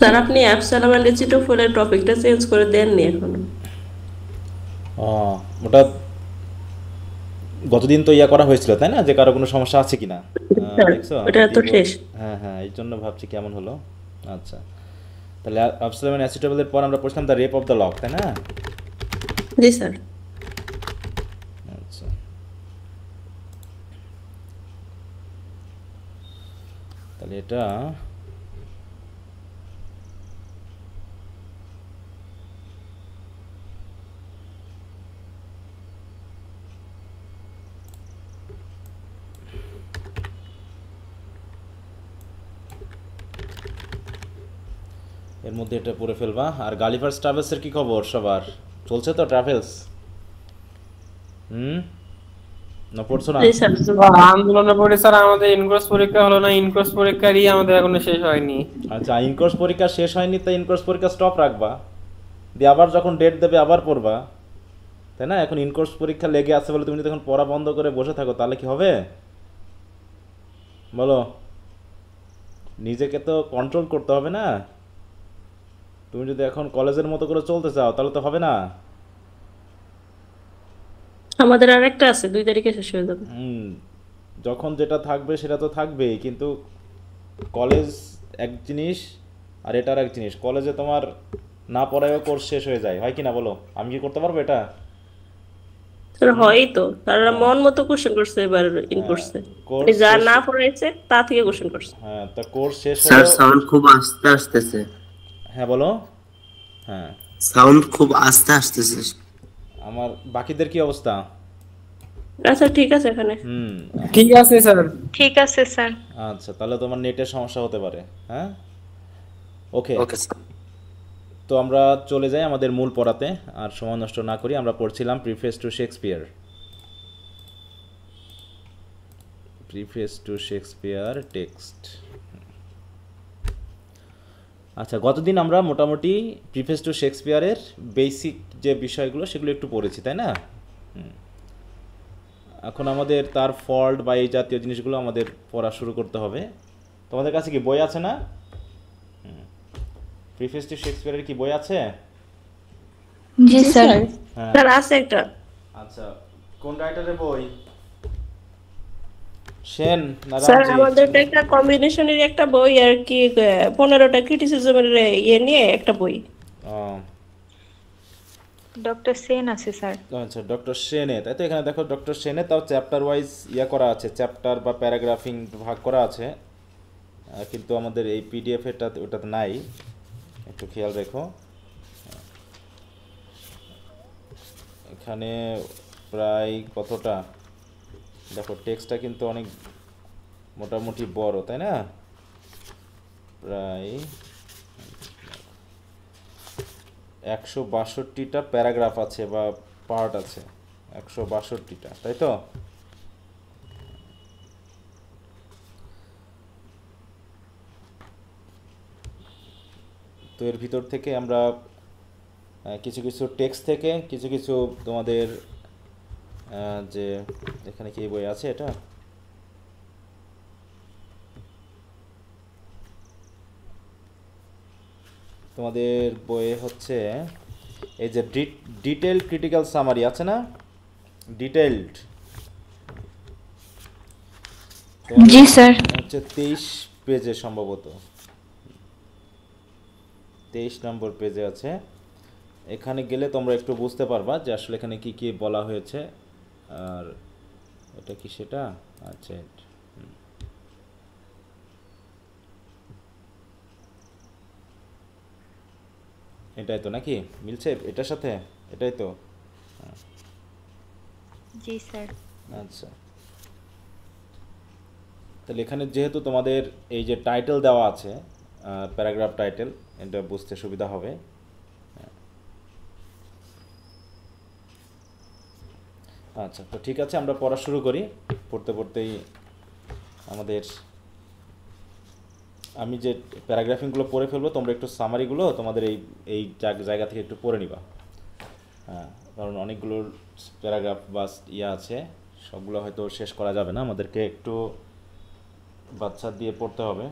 Sir আপনি অ্যাবসালাম and এচিটোফোনের টপিকটা change করে দেননি এখনো। ও, ওটা গতদিন তো ইয়া করা হয়েছিল তাই না, যে কারো কোনো সমস্যা আছে কিনা স্যার দেখছো ওটা আমি তো দিব। শেষ। হ্যাঁ হ্যাঁ, এই জন্য ভাবছি কেমন হলো। আচ্ছা, তাহলে অ্যাবসলিউট অ্যাসিটেবলের পর আমরা পড়ছিলাম the rape of the lock, তাই না? জি স্যার। আচ্ছা, তাহলে এটা এর মধ্যে এটা পড়ে ফেলবা। আর গালিভার্স ট্রাভেলসের কি খবর সবার? চলছে তো ট্রাভেলস? হুম, না পড়ছো না? জি স্যার। আন্দোলনের পরে স্যার আমাদের ইনকোর্স পরীক্ষা হলো না, ইনকোর্স পরীক্ষারই আমাদের এখনো শেষ হয়নি। আচ্ছা, ইনকোর্স পরীক্ষা শেষ হয়নি তাই ইনকোর্স পরীক্ষা স্টপ রাখবা, দিয়ে আবার যখন ডেট দেবে আবার পড়বা, তাই না? এখন ইনকোর্স পরীক্ষা লেগে আছে বলে তুমি যদি এখন পড়া বন্ধ করে বসে থাকো তাহলে কি হবে বলো? নিজেকে তো কন্ট্রোল করতে হবে না? তুমি যদি এখন কলেজের মতো করে চলতে চাও তাহলে তো হবে না। আমাদের আর একটা আছে, 2 তারিখে শেষ হয়ে যাবে। হুম, যখন যেটা থাকবে সেটা তো থাকবেই, কিন্তু কলেজ এক জিনিস আর এটার এক জিনিস। কলেজে তোমার না পড়ায়ও কোর্স শেষ হয়ে যায়, হয় কি না বলো? আমি কি করতে পারবো এটা? স্যার হুম, হয়ই তো, তারা হ্যাঁ মন মতো কোশ্চেন করছে এবার ইন হ্যাঁ, করছে। মানে কোর্স যা শেষ। না পড়াইছে তা থেকে কোশ্চেন করছে। হ্যাঁ, তা কোর্স শেষ স্যার হলেও। সাউন্ড খুব আস্তে আসতেছে। হ্যাঁ বলো। হ্যাঁ, সাউন্ড খুব আস্তে আসতেছে। আমার বাকিদের কি অবস্থা? আচ্ছা ঠিক আছে এখানে। হুম, ঠিক আছে স্যার। ঠিক আছে স্যার। আচ্ছা, তাহলে তোমার নেটের সমস্যা হতে পারে। হ্যাঁ, ওকে। Okay sir. তো আমরা চলে যাই আমাদের মূল পড়াতে, আর সময় নষ্ট না করি। আমরা পড়ছিলাম preface to Shakespeare. Preface to Shakespeare text. আচ্ছা, গতদিন আমরা মোটামুটি প্রিফেস টু শেক্সপিয়ারের বেসিক যে বিষয়গুলো সেগুলো একটু পড়েছি, তাই না? এখন আমাদের তার ফল্ট বা এই জাতীয় জিনিসগুলো আমাদের পড়া শুরু করতে হবে। তোমাদের কাছে কি বই আছে না? প্রিফেস টু শেক্সপিয়ারের কি বই আছে? জি জি স্যার। স্যার। হ্যাঁ। স্যার আছে একটা। আচ্ছা, কোন রাইটারের বই? সেন না স্যার রামজি? আমাদের তো একটা কম্বিনেশনের একটা বই আর কি, 15টা ক্রিটিসিজমের ইয়ে নিয়ে একটা বই। ও, ডক্টর সেন আছে স্যার। আচ্ছা, ডক্টর সেনে, তাই তো? এখানে দেখো ডক্টর সেনে, তাও চ্যাপ্টার ওয়াইজ ইয়া করা আছে, চ্যাপ্টার বা প্যারাগ্রাফিং ভাগ করা আছে। কিন্তু আমাদের এই পিডিএফ এটা ওটাতে নাই, একটু খেয়াল রেখো। এখানে প্রায় কতটা দেখো, টেক্সটটা কিন্তু অনেক মোটামুটি বড়, তাই না? প্রায় 162টা প্যারাগ্রাফ আছে বা পার্ট আছে, 162টা, তাই তো? তো এর ভিতর থেকে আমরা কিছু কিছু টেক্সট থেকে কিছু কিছু তোমাদের যে এখানে কি বই আছে এটা, তোমাদের বইয়ে হচ্ছে এই যে ডিটেইলড ক্রিটিক্যাল সামারি আছে না? ডিটেইলড তোমাদের জি স্যার। হচ্ছে 23 পেজে, সম্ভবত 23 নম্বর পেজে আছে। এখানে গেলে তোমরা একটু বুঝতে পারবা যে আসলে এখানে কি কি বলা হয়েছে। আর এটা কি সেটা? আচ্ছা, এটাই তো নাকি? মিলছে এটার সাথে? এটাই তো। জি স্যার। আচ্ছা, তাহলে এখানে যেহেতু তোমাদের এই যে টাইটেল দেওয়া আছে, প্যারাগ্রাফ টাইটেল, এটা বুঝতে সুবিধা হবে। আচ্ছা, তো ঠিক আছে, আমরা পড়া শুরু করি। পড়তে পড়তেই আমাদের, আমি যে প্যারাগ্রাফিংগুলো পড়ে ফেলবো, তোমরা একটু সামারিগুলো তোমাদের এই এই জায়গা থেকে একটু পড়ে নিবা। হ্যাঁ, কারণ অনেকগুলো প্যারাগ্রাফ বা ইয়ে আছে, সবগুলো হয়তো শেষ করা যাবে না, আমাদেরকে একটু বাচ্চা দিয়ে পড়তে হবে।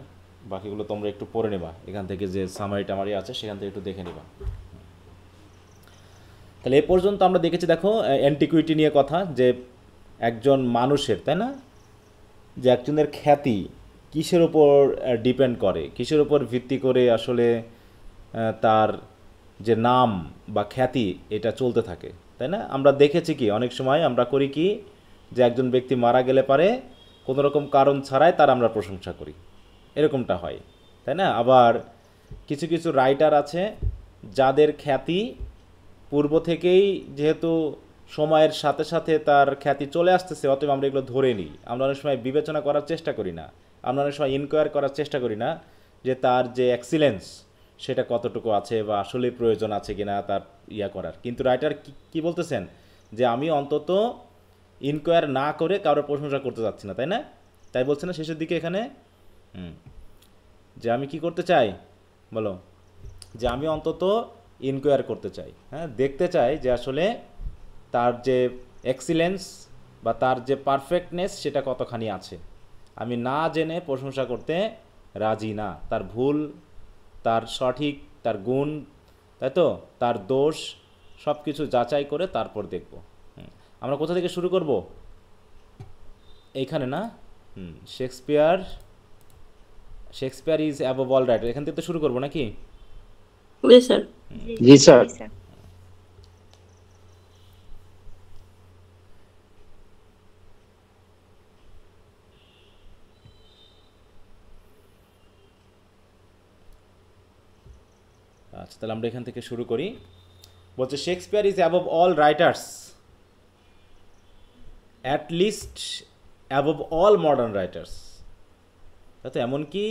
বাকিগুলো তোমরা একটু পড়ে নেবা, এখান থেকে যে সামারি টামারি আছে সেখান থেকে একটু দেখে নিবা। তাহলে এ পর্যন্ত আমরা দেখেছি, দেখো অ্যান্টিকুইটি নিয়ে কথা, যে একজন মানুষের, তাই না, যে একজনের খ্যাতি কিসের উপর ডিপেন্ড করে, কিসের উপর ভিত্তি করে আসলে তার যে নাম বা খ্যাতি এটা চলতে থাকে, তাই না? আমরা দেখেছি কি অনেক সময় আমরা করি কি, যে একজন ব্যক্তি মারা গেলে পারে কোনো রকম কারণ ছাড়াই তার আমরা প্রশংসা করি, এরকমটা হয়, তাই না? আবার কিছু কিছু রাইটার আছে যাদের খ্যাতি পূর্ব থেকেই, যেহেতু সময়ের সাথে সাথে তার খ্যাতি চলে আসতেছে, অতএব আমরা এগুলো ধরে নিই। আমরা অনেক সময় বিবেচনা করার চেষ্টা করি না, আমরা অনেক সময় ইনকোয়ার করার চেষ্টা করি না যে তার যে এক্সিলেন্স সেটা কতটুকু আছে বা আসলে প্রয়োজন আছে কিনা তার ইয়া করার। কিন্তু রাইটার কি বলতেছেন, যে আমি অন্তত ইনকোয়ার না করে কারোর প্রশংসা করতে যাচ্ছি না, তাই না? তাই বলছে না শেষের দিকে এখানে, যে আমি কি করতে চাই বলো, যে আমি অন্তত ইনকোয়ার করতে চাই, হ্যাঁ, দেখতে চাই যে আসলে তার যে এক্সিলেন্স বা তার যে পারফেক্টনেস সেটা কতখানি আছে। আমি না জেনে প্রশংসা করতে রাজি না, তার ভুল, তার সঠিক, তার গুণ, তাই তো, তার দোষ সব কিছু যাচাই করে তারপর দেখব। আমরা কোথা থেকে শুরু করব? এইখানে না, Shakespeare is above all writer, এখান থেকে তো শুরু করবো নাকি? জি স্যার। জি স্যার। স্যার। আচ্ছা, তাহলে আমরা এখান থেকে শুরু করি। বলছে Shakespeare is above all writers, at least above all modern writers. তাতে এমনকি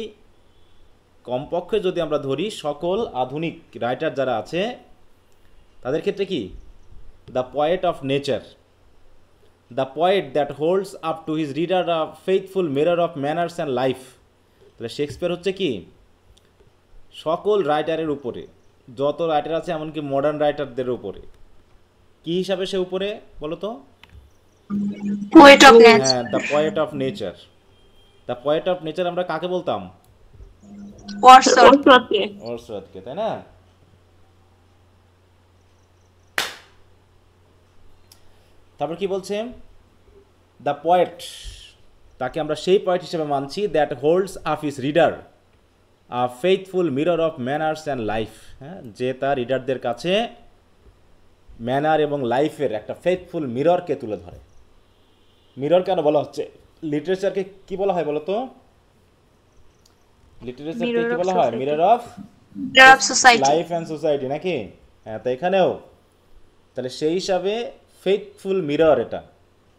কমপক্ষে যদি আমরা ধরি সকল আধুনিক রাইটার যারা আছে তাদের ক্ষেত্রে কি, the poet of nature, the poet that holds up to his reader a faithful mirror of manners and life. তাহলে শেক্সপিয়ার হচ্ছে কি সকল রাইটারের উপরে, যত রাইটার আছে এমনকি মডার্ন রাইটারদের উপরে, কি হিসাবে সে উপরে বলো তো? পোয়েট অফ হ্যাঁ, the poet of nature. The poet of nature আমরা কাকে বলতাম? ওয়ার্ডসওয়ার্থকে, তাই না? তারপর কি বলছে? দ্য পয়েট, তাকে আমরা সেই পয়েট হিসেবে মানছি, that holds up his reader a faithful mirror of manners and life. হ্যাঁ, যে তার রিডারদের কাছে ম্যানার এবং লাইফের একটা ফেইথফুল মিররকে তুলে ধরে। মিরর কেন বলা হচ্ছে? লিটারেচারকে কি বলা হয় বলো তো? লিটারেচারকে কি বলা হয়? Mirror of life and society, নাকি? হ্যাঁ, তো এখানেও তাহলে সেই হিসাবে ফেইথফুল মিরর এটা,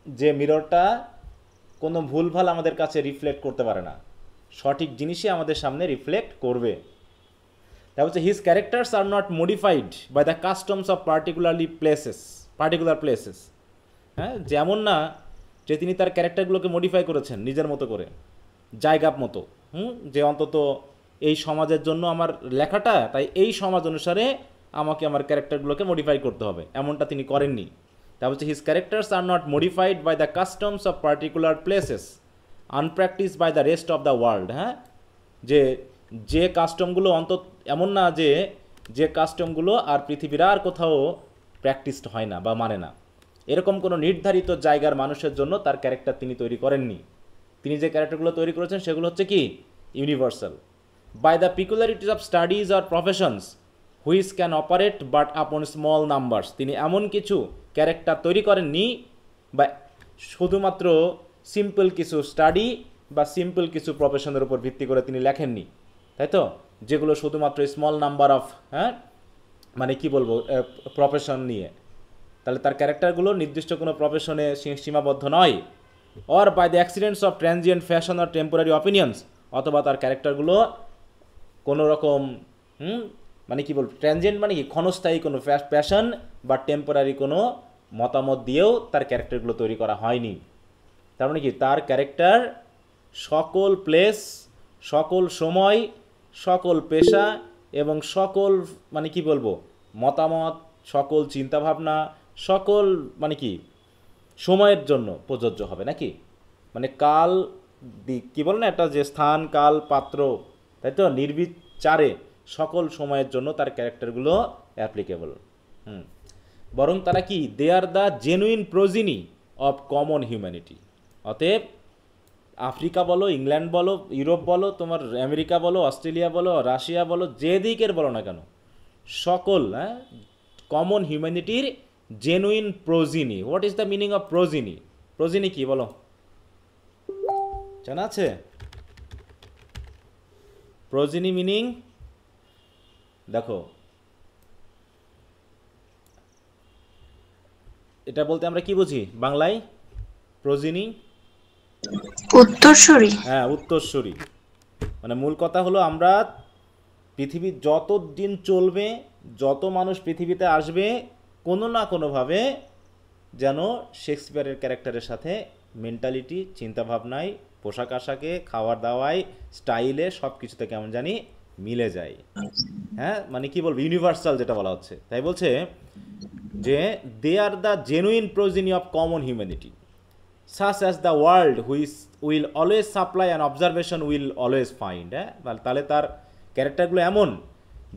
যে মিররটা কোনো ভুলভাল আমাদের কাছে রিফ্লেক্ট করতে পারে না, সঠিক জিনিসই আমাদের সামনে রিফ্লেক্ট করবে। তা হচ্ছে his characters are not modified by the customs of particular places. হ্যাঁ, যেমন না যে তিনি তার ক্যারেক্টারগুলোকে মডিফাই করেছেন নিজের মতো করে, জায়গা মতো, যে অন্তত এই সমাজের জন্য আমার লেখাটা, তাই এই সমাজ অনুসারে আমাকে আমার ক্যারেক্টারগুলোকে মডিফাই করতে হবে, এমনটা তিনি করেননি। তা হচ্ছে his characters are not modified by the customs of particular places unpractised by the rest of the world. হ্যাঁ, যে কাস্টমগুলো এমন না যে কাস্টমগুলো আর পৃথিবীর আর কোথাও প্র্যাকটিসড হয় না বা মানে না, এরকম কোনো নির্ধারিত জায়গার মানুষের জন্য তার ক্যারেক্টার তিনি তৈরি করেননি। তিনি যে ক্যারেক্টারগুলো তৈরি করেছেন সেগুলো হচ্ছে কি universal. By the peculiarities of studies or professions which can operate but upon small numbers. তিনি এমন কিছু ক্যারেক্টার তৈরি করেননি বা শুধুমাত্র সিম্পল কিছু স্টাডি বা সিম্পল কিছু প্রফেশনের উপর ভিত্তি করে তিনি লেখেননি, তাই তো, যেগুলো শুধুমাত্র স্মল নাম্বার অফ, হ্যাঁ, মানে কি বলবো, প্রফেশন নিয়ে। তাহলে তার ক্যারেক্টারগুলো নির্দিষ্ট কোনো প্রফেশনে সীমাবদ্ধ নয়। Or by the accidents of transient fashion or temporary opinions, অথবা তার ক্যারেক্টারগুলো কোনো রকম মানে কি বলবো, ট্রানজিয়েন্ট মানে কি ক্ষণস্থায়ী কোনো প্যাশন বা টেম্পোরারি কোনো মতামত দিয়েও তার ক্যারেক্টারগুলো তৈরি করা হয়নি। তার মানে কি তার ক্যারেক্টার সকল প্লেস, সকল সময়, সকল পেশা এবং সকল মানে কি বলবো মতামত, সকল চিন্তাভাবনা, সকল মানে কি সময়ের জন্য প্রযোজ্য হবে, নাকি? মানে কাল কি বল না, একটা যে স্থান, কাল, পাত্র, তাই তো, নির্বিচারে সকল সময়ের জন্য তার ক্যারেক্টারগুলো অ্যাপ্লিকেবল। বরং তারা কি, they are the genuine progeny of common humanity. অতএব আফ্রিকা বলো, ইংল্যান্ড বলো, ইউরোপ বলো, তোমার আমেরিকা বলো, অস্ট্রেলিয়া বলো, রাশিয়া বলো, যে দিকের বলো না কেন, সকল কমন হিউম্যানিটির genuine progeny. What is the meaning of progeny? Progeny কি বলো, জানা আছে? প্রোজিনি মিনিং দেখো, এটা বলতে আমরা কি বুঝি বাংলায়? প্রোজিনি উত্তরসূরি। হ্যাঁ, উত্তরসূরি। মানে মূল কথা হলো, আমরা পৃথিবী যত দিন চলবে, যত মানুষ পৃথিবীতে আসবে, কোনো না কোনোভাবে যেন শেক্সপিয়ারের ক্যারেক্টারের সাথে মেন্টালিটি, চিন্তাভাবনায়, পোশাক আশাকে, খাওয়ার দাওয়ায়, স্টাইলে, সব কিছুতে কেমন জানি মিলে যায়। হ্যাঁ, মানে কি বলবো, ইউনিভার্সাল যেটা বলা হচ্ছে। তাই বলছে যে they are the genuine progeny of common humanity, such as the world which will always supply and observation will always find। তাহলে তার ক্যারেক্টারগুলো এমন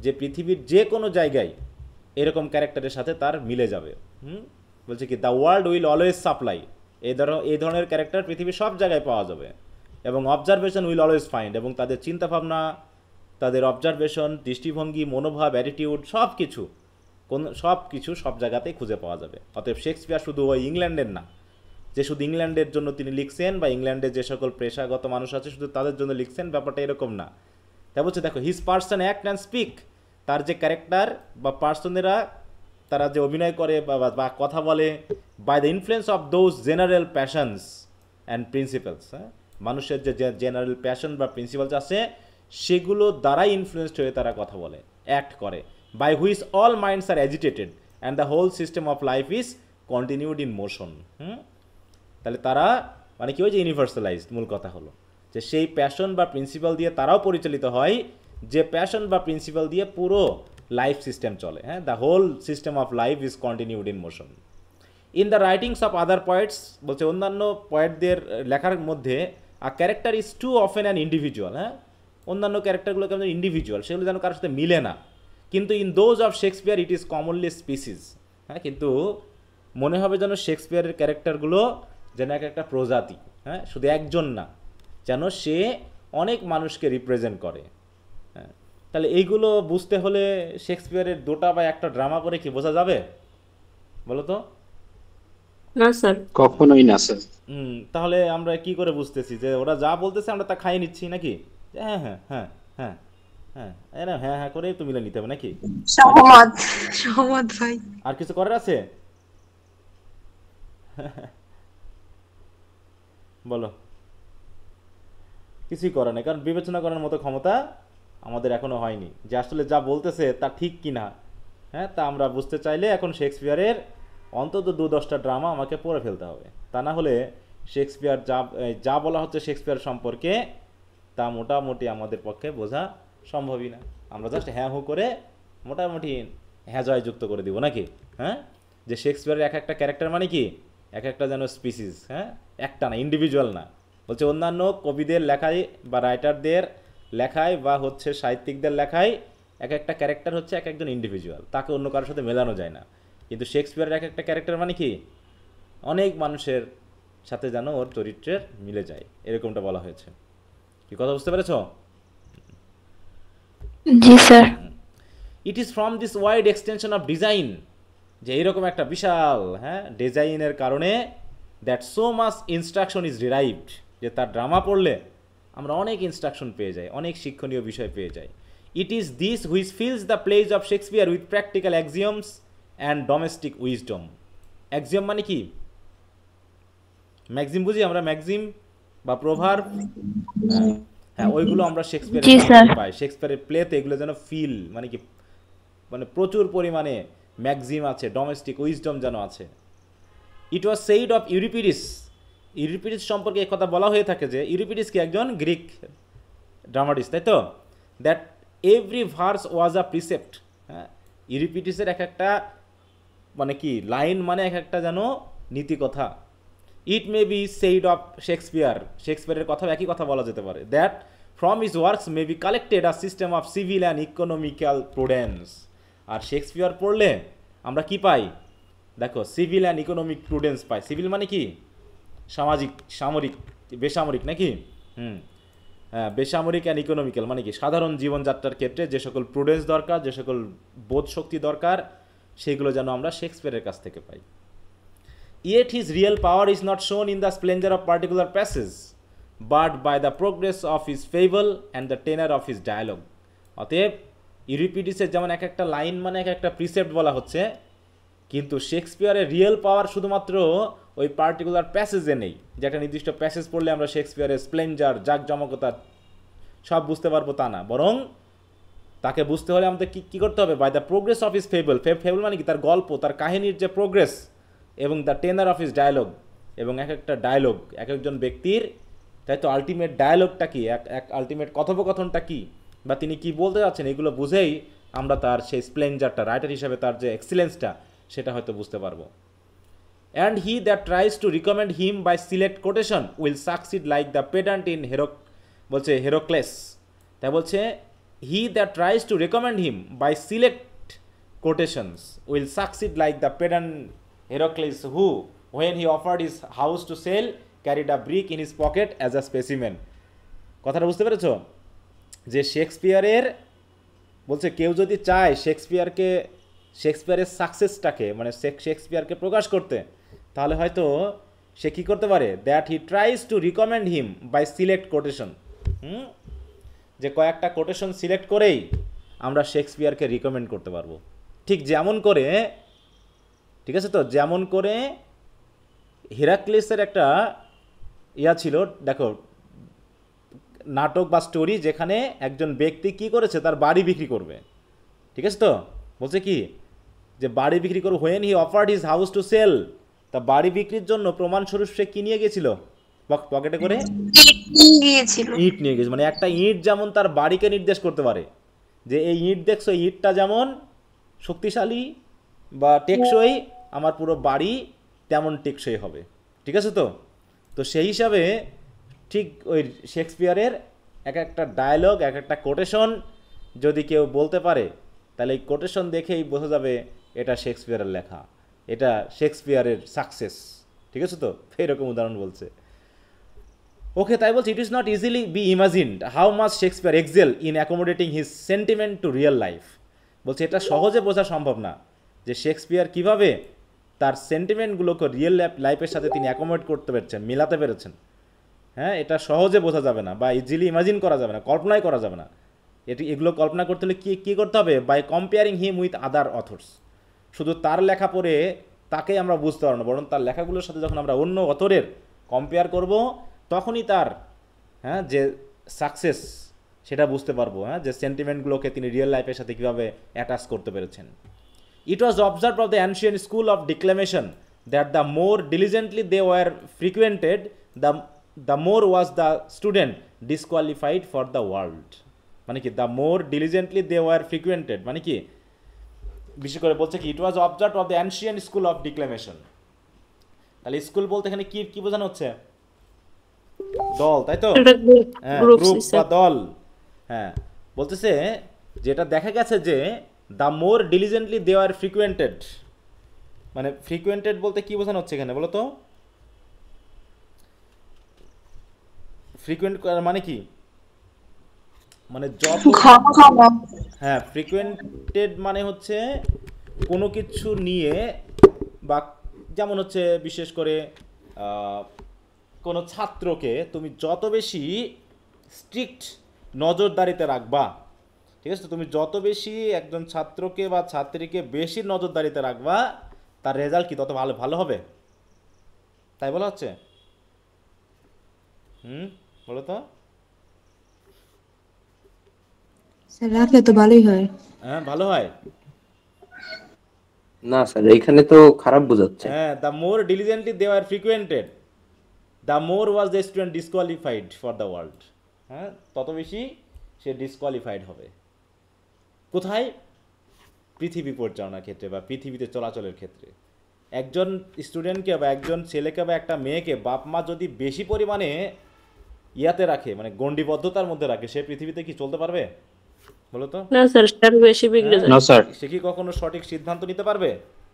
যে পৃথিবীর যে কোনো জায়গায় এরকম ক্যারেক্টারের সাথে তার মিলে যাবে। বলছে কি, the world will always supply, এই ধরনের ক্যারেক্টার পৃথিবীর সব জায়গায় পাওয়া যাবে, এবং অবজারভেশন উইল অলওয়েজ ফাইন্ড, এবং তাদের চিন্তাভাবনা, তাদের অবজারভেশন, দৃষ্টিভঙ্গি, মনোভাব, অ্যাটিটিউড, সব কিছু সব জায়গাতেই খুঁজে পাওয়া যাবে। অতএব শেক্সপিয়ার শুধু ওই ইংল্যান্ডের না, যে শুধু ইংল্যান্ডের জন্য তিনি লিখছেন, বা ইংল্যান্ডের যে সকল পেশাগত মানুষ আছে শুধু তাদের জন্য লিখছেন, ব্যাপারটা এরকম না। তাই বলছে দেখো, his person act and speak, তার যে ক্যারেক্টার বা পার্সনেরা, তারা যে অভিনয় করে বা কথা বলে, by the influence of those general passions and principles. মানুষের যে জেনারেল প্যাশন বা প্রিন্সিপালস আছে, সেগুলো দ্বারাই ইনফ্লুয়েসড হয়ে তারা কথা বলে, অ্যাক্ট করে। By which all minds are agitated and the whole system of life is continued in motion. তাহলে তারা মানে কি, ওই যে ইউনিভার্সালাইজড, মূল কথা হলো যে সেই প্যাশন বা প্রিন্সিপাল দিয়ে তারাও পরিচালিত হয়, যে প্যাশন বা প্রিন্সিপাল দিয়ে পুরো লাইফ সিস্টেম চলে। হ্যাঁ, the whole system of life is continued in motion. In the writings of other poets, বলছে অন্যান্য পয়েটদের লেখার মধ্যে, a character is too often an individual. হ্যাঁ, অন্যান্য ক্যারেক্টারগুলো কেমন ইন্ডিভিজুয়াল, সেগুলো যেন কারোর সাথে মিলে না। কিন্তু in those of Shakespeare it is commonly species. হ্যাঁ, কিন্তু মনে হবে যেন শেক্সপিয়ারের ক্যারেক্টারগুলো যেন একটা প্রজাতি। হ্যাঁ, শুধু একজন না, যেন সে অনেক মানুষকে রিপ্রেজেন্ট করে। হ্যাঁ, তাহলে এইগুলো বুঝতে হলে শেক্সপিয়ারের দুটা বা একটা ড্রামা পড়ে কি বোঝা যাবে বলো তো? না স্যার, কখনোই না স্যার। তাহলে আমরা কি করে বুঝতেছি যে ওরা যা বলতেছে আমরা তা খাইয়ে নিচ্ছি নাকি? হ্যাঁ হ্যাঁ হ্যাঁ হ্যাঁ হ্যাঁ, হ্যাঁ হ্যাঁ করে তো মিলে নিতে হবে নাকি? সহমত, সহমত ভাই। আর কিছু করার আছে বলো? কিছুই করার নেই, কারণ বিবেচনা করার মতো ক্ষমতা আমাদের এখনো হয়নি যে আসলে যা বলতেছে তা ঠিক কিনা। হ্যাঁ, তা আমরা বুঝতে চাইলে এখন শেক্সপিয়ারের অন্তত 2-10টা ড্রামা আমাকে পড়ে ফেলতে হবে। তা না হলে শেক্সপিয়ার যা বলা হচ্ছে শেক্সপিয়ার সম্পর্কে, তা মোটামুটি আমাদের পক্ষে বোঝা সম্ভবই না। আমরা জাস্ট হ্যাঁ হু করে মোটামুটি হ্যাঁ জয় যুক্ত করে দিব নাকি? হ্যাঁ, যে শেক্সপিয়ারের এক একটা ক্যারেক্টার মানে কি, এক একটা যেন স্পিসিস। হ্যাঁ, একটা না, ইন্ডিভিজুয়াল না। বলছে অন্যান্য কবিদের লেখায় বা রাইটারদের লেখায় বা হচ্ছে সাহিত্যিকদের লেখায় এক একটা ক্যারেক্টার হচ্ছে এক একজন ইন্ডিভিজুয়াল, তাকে অন্য কারোর সাথে মেলানো যায় না। কিন্তু শেক্সপিয়ারের এক একটা ক্যারেক্টার মানে কি, অনেক মানুষের সাথে যেন ওর চরিত্রের মিলে যায়, এরকমটা বলা হয়েছে। কি কথা বুঝতে পেরেছ? জি sir. It is from this wide extension of design, যে এইরকম একটা বিশাল ডিজাইনের কারণে that so much instruction is derived, যে তার ড্রামা পড়লে আমরা অনেক ইনস্ট্রাকশন পেয়ে যাই, অনেক শিক্ষণীয় বিষয় পেয়ে যাই। It is this which fills the plays of Shakespeare with practical axioms and domestic wisdom. Axiom মানে কি? ম্যাক্সিম বুঝি আমরা, ম্যাক্সিম বা প্রভার্ব। হ্যাঁ, ওইগুলো আমরা শেক্সপিয়ারের পাই। শেক্সপিয়ারের প্লেতে এগুলো যেন ফিল মানে কি, মানে প্রচুর পরিমাণে ম্যাক্সিম আছে, ডোমেস্টিক উইজডম যেন আছে। ইট ওয়াজ সেইড অফ ইউরিপিডিস। ইউরিপিডিস সম্পর্কে এক কথা বলা হয়ে থাকে যে ইউরিপিডিস কি একজন গ্রিক ড্রামাটিস্ট, তাই তো? That every verse was a precept. হ্যাঁ, ইউরিপিডিসের এক একটা মানে কি লাইন মানে এক একটা যেন নীতি কথা। It may be said of Shakespeare, শেক্সপিয়ারের কথাও একই কথা বলা যেতে পারে। That from his works may be collected a system of civil and economical prudence. আর শেক্সপিয়ার পড়লে আমরা কি পাই দেখো, সিভিল অ্যান্ড ইকোনমিক প্রুডেন্স পাই। সিভিল মানে কি সামাজিক, সামরিক, বেসামরিক নাকি? হ্যাঁ, বেসামরিক অ্যান্ড ইকোনমিক্যাল মানে কি সাধারণ জীবনযাত্রার ক্ষেত্রে যে সকল প্রুডেন্স দরকার, যে সকল বোধ শক্তি দরকার, সেগুলো যেন আমরা শেক্সপিয়ারের কাছ থেকে পাই। Yet his real power is not shown in the splendor of particular passages, but by the progress of his fable and the tenor of his dialogue. অতএব ইউরিপিডিসের যেমন এক একটা লাইন মানে এক একটা প্রিসেপ্ট বলা হচ্ছে, কিন্তু শেক্সপিয়ারের রিয়েল পাওয়ার শুধুমাত্র ওই পার্টিকুলার প্যাসেজে নেই, যে একটা নির্দিষ্ট প্যাসেজ পড়লে আমরা শেক্সপিয়ারের স্প্লেন্ডার, জাঁকজমকতা সব বুঝতে পারবো তা না, বরং তাকে বুঝতে হলে আমাদের কী করতে হবে? By the progress of his fable. Fable মানে কি? তার গল্প, তার কাহিনীর যে প্রোগ্রেস, এবং the tenor of his dialogue, এবং এক একটা ডায়লগ, এক একজন ব্যক্তির, তাই তো আলটিমেট ডায়ালগটা কি, এক আলটিমেট কথোপকথনটা কি, বা তিনি কি বলতে যাচ্ছেন, এগুলো বুঝেই আমরা তার সেই স্প্লেন্ডারটা, রাইটার হিসাবে তার যে এক্সিলেন্সটা, সেটা হয়তো বুঝতে পারবো। And he that tries to recommend him by select quotation will succeed like the pedant in বলছে হেরোক্লেস। তাই বলছে he that tries to recommend him by select quotations will succeed like the pedant Heracles who, when he offered his house to sell, carried a brick in his pocket as a specimen. কথাটা বুঝতে পেরেছো? যে শেক্সপিয়ারের বলছে কেউ যদি চায় শেক্সপিয়ারের সাকসেসটাকে, মানে শেক্সপিয়ারকে প্রকাশ করতে, তাহলে হয়তো সে কী করতে পারে? That he tries to recommend him by select quotation. যে কয়েকটা কোটেশন সিলেক্ট করেই আমরা শেক্সপিয়ারকে রিকমেন্ড করতে পারবো। ঠিক যেমন করে, ঠিক আছে তো, যেমন করে হেরাক্লিসের একটা ছিল, দেখো নাটক বা স্টোরি, যেখানে একজন ব্যক্তি কি করেছে, তার বাড়ি বিক্রি করবে, ঠিক আছে তো, বলছে কি যে বাড়ি বিক্রি করবে। When he offered his house to sell, তা বাড়ি বিক্রির জন্য প্রমাণস্বরূপ সে কি নিয়ে গেছিল? পকেটে করে ইট নিয়ে গেছিল। মানে একটা ইট যেমন তার বাড়িকে নির্দেশ করতে পারে, যে এই ইট দেখছো, ইটটা যেমন শক্তিশালী বা টেকসই, আমার পুরো বাড়ি তেমন টেকসই হবে, ঠিক আছে তো। তো সেই হিসাবে ঠিক ওই শেক্সপিয়ারের এক একটা ডায়লগ, এক একটা কোটেশন যদি কেউ বলতে পারে, তাহলে এই কোটেশন দেখেই বোঝা যাবে এটা শেক্সপিয়ারের লেখা, এটা শেক্সপিয়ারের সাকসেস, ঠিক আছে তো। এরকম উদাহরণ বলছে। ওকে, তাই বলছে it is not easily be imagined how much Shakespeare excel in accommodating his sentiment to real life. বলছে এটা সহজে বোঝা সম্ভব না যে শেক্সপিয়ার কীভাবে তার সেন্টিমেন্টগুলোকে রিয়েল লাইফের সাথে তিনি অ্যাকোমোডেট করতে পেরেছেন, মেলাতে পেরেছেন। হ্যাঁ, এটা সহজে বোঝা যাবে না, বা ইজিলি ইমাজিন করা যাবে না, কল্পনাই করা যাবে না। এগুলো কল্পনা করতে হলে কী করতে হবে? By comparing him with other authors. শুধু তার লেখা পড়ে তাকেই আমরা বুঝতে পারবো না, বরং তার লেখাগুলোর সাথে যখন আমরা অন্য অথরের কম্পেয়ার করব, তখনই তার যে সাকসেস সেটা বুঝতে পারবো, যে সেন্টিমেন্টগুলোকে তিনি রিয়েল লাইফের সাথে কীভাবে অ্যাটাচ করতে পেরেছেন। It was observed of the ancient school of declamation that the more diligently they were frequented, the more was the student disqualified for the world. মানে কি? the more diligently they were frequented মানে কি? বিশেষ করে বলছে কি, it was observed of the ancient school of declamation. তাহলে school বলতে এখানে কি বোঝানো হচ্ছে? দল, তাই তো? হ্যাঁ, গ্রুপ বা দল। হ্যাঁ, বলতেছে যেটা দেখা গেছে যে the more diligently they are ফ্রিকুয়েন্টেড, মানে ফ্রিকুয়েন্টেড বলতে কি বোঝানো হচ্ছে এখানে বলো তো? ফ্রিকুয়েন্ট মানে কি? মানে যত, হ্যাঁ, ফ্রিকুয়েন্টেড মানে হচ্ছে কোনো কিছু নিয়ে, বা যেমন হচ্ছে বিশেষ করে কোনো ছাত্রকে তুমি যত বেশি স্ট্রিক্ট নজরদারিতে রাখবা, ঠিক আছে, তুমি যত বেশি একজন ছাত্রকে বা ছাত্রীকে বেশি নজরদারিতে রাখবা, তার রেজাল্ট কি তত ভালো হবে, তাই বলা হচ্ছে। বলো তো। স্যার রাখলে তো ভালোই হয়। হ্যাঁ, ভালো হয় না স্যার, এখানে তো খারাপ বোঝাচ্ছে। হ্যাঁ, the more diligently they are frequented, the more was the student disqualified for the world. হ্যাঁ, তত বেশি সে ডিসকোয়ালিফাইড হবে। কোথায়? পৃথিবী পরিচালনার ক্ষেত্রে বা পৃথিবীতে চলাচলের ক্ষেত্রে। একজন স্টুডেন্টকে বা একজন ছেলেকে বা একটা মেয়েকে বাপ মা যদি বেশি পরিমাণে ইয়াতে রাখে, মানে গণ্ডিবদ্ধতার মধ্যে রাখে, সে পৃথিবীতে কি চলতে পারবে বলো তো? না স্যার, সে আরো বেশি বিগড়ে হ্যাঁ? যায়। No sir. সে কি কখনো সঠিক সিদ্ধান্ত নিতে পারবে?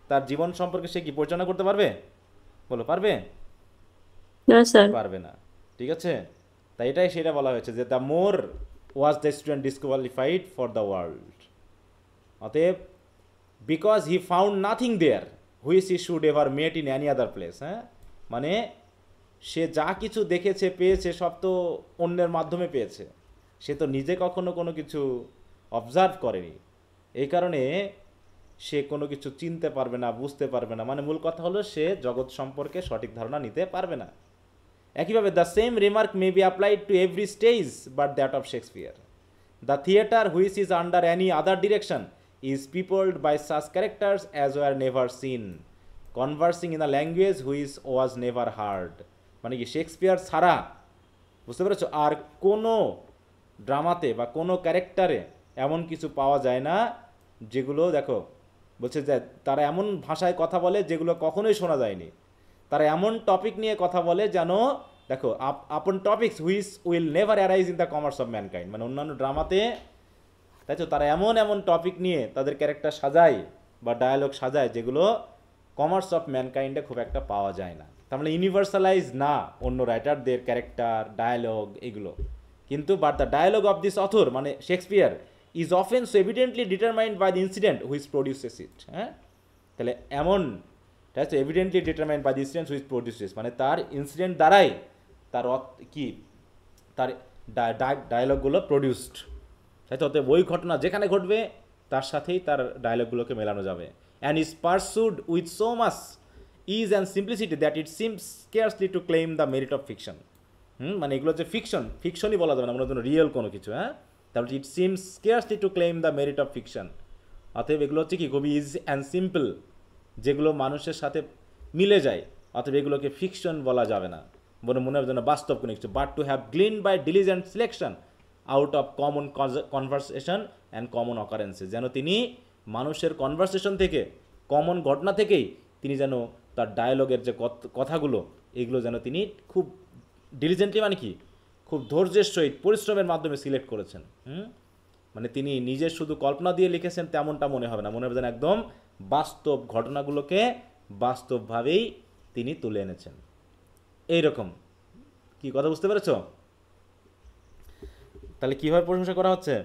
তার জীবন সম্পর্কে সে কি পরিচালনা করতে পারবে বলো? পারবে? না স্যার। পারবে না। ঠিক আছে, তাই এটাই সেটা বলা হয়েছে যে the more was the student disqualified for the world. অতএব because he found nothing there which he should ever met in any other place. হ্যাঁ, মানে সে যা কিছু দেখেছে পেয়েছে সব তো অন্যের মাধ্যমে পেয়েছে, সে তো নিজে কখনো কোনো কিছু অবজার্ভ করেনি, এই কারণে সে কোনো কিছু চিনতে পারবে না, বুঝতে পারবে না। মানে মূল কথা হলো সে জগৎ সম্পর্কে সঠিক ধারণা নিতে পারবে না। একইভাবে the same remark may be applied to every stage but that of Shakespeare. The theatre which is under any other direction is peopled by such characters as were never seen, conversing in a language which was never heard. মানে কি Shakespeare ছাড়া, বুঝতে পেরেছো, আর কোনো ড্রামাতে বা কোনো ক্যারেক্টারে এমন কিছু পাওয়া যায় না যেগুলো, দেখো বলছে যে তারা এমন ভাষায় কথা বলে যেগুলো কখনোই শোনা যায়নি, তারা এমন টপিক নিয়ে কথা বলে যেন, দেখো আপন topics which will never arise in the commerce of mankind. মানে অন্যান্য ড্রামাতে, তাই তো, তারা এমন এমন টপিক নিয়ে তাদের ক্যারেক্টার সাজায় বা ডায়ালগ সাজায় যেগুলো কমার্স অফ ম্যানকাইন্ডে খুব একটা পাওয়া যায় না। তার মানে ইউনিভার্সালাইজ না অন্য রাইটারদের ক্যারেক্টার, ডায়ালগ এগুলো, কিন্তু but the dialogue of this author মানে Shakespeare is often so evidently determined by the incident which produces it. হ্যাঁ, তাহলে এমন, ঠিক আছে, evidently determined by the incident which produces, মানে তার ইনসিডেন্ট দ্বারাই তার কি তার ডায়ালগগুলো প্রডিউসড, তাই তো। অতএব ওই ঘটনা যেখানে ঘটবে তার সাথেই তার ডায়ালগগুলোকে মেলানো যাবে। And is pursued with so much ease and simplicity that it seems scarcely to claim the merit of fiction. মানে এগুলো যে ফিকশনই বলা যাবে না, মনে হচ্ছে রিয়েল কোনো কিছু। হ্যাঁ, তাহলে ইট seems scarcely to claim the merit of fiction. অতএব এগুলো হচ্ছে কি খুবই ইজি অ্যান্ড সিম্পল, যেগুলো মানুষের সাথে মিলে যায়, অতএব এগুলোকে ফিকশন বলা যাবে না, বলে মনে হবে যেন বাস্তব কোনো কিছু। But to have glean by diligent selection out of common conversation and common occurrences, যেন তিনি মানুষের কনভারসেশন থেকে, কমন ঘটনা থেকেই তিনি যেন তার ডায়ালগের যে কথাগুলো এগুলো যেন তিনি খুব ডিলিজেন্টলি, মানে কি খুব ধৈর্যের সহিত পরিশ্রমের মাধ্যমে সিলেক্ট করেছেন। মানে তিনি নিজের শুধু কল্পনা দিয়ে লিখেছেন তেমনটা মনে হবে না, মনে হবে যেন একদম বাস্তব ঘটনাগুলোকে বাস্তবভাবেই তিনি তুলে এনেছেন। এইরকম কি কথা বুঝতে পেরেছ? তাহলে কিভাবে প্রশংসা করা হচ্ছে?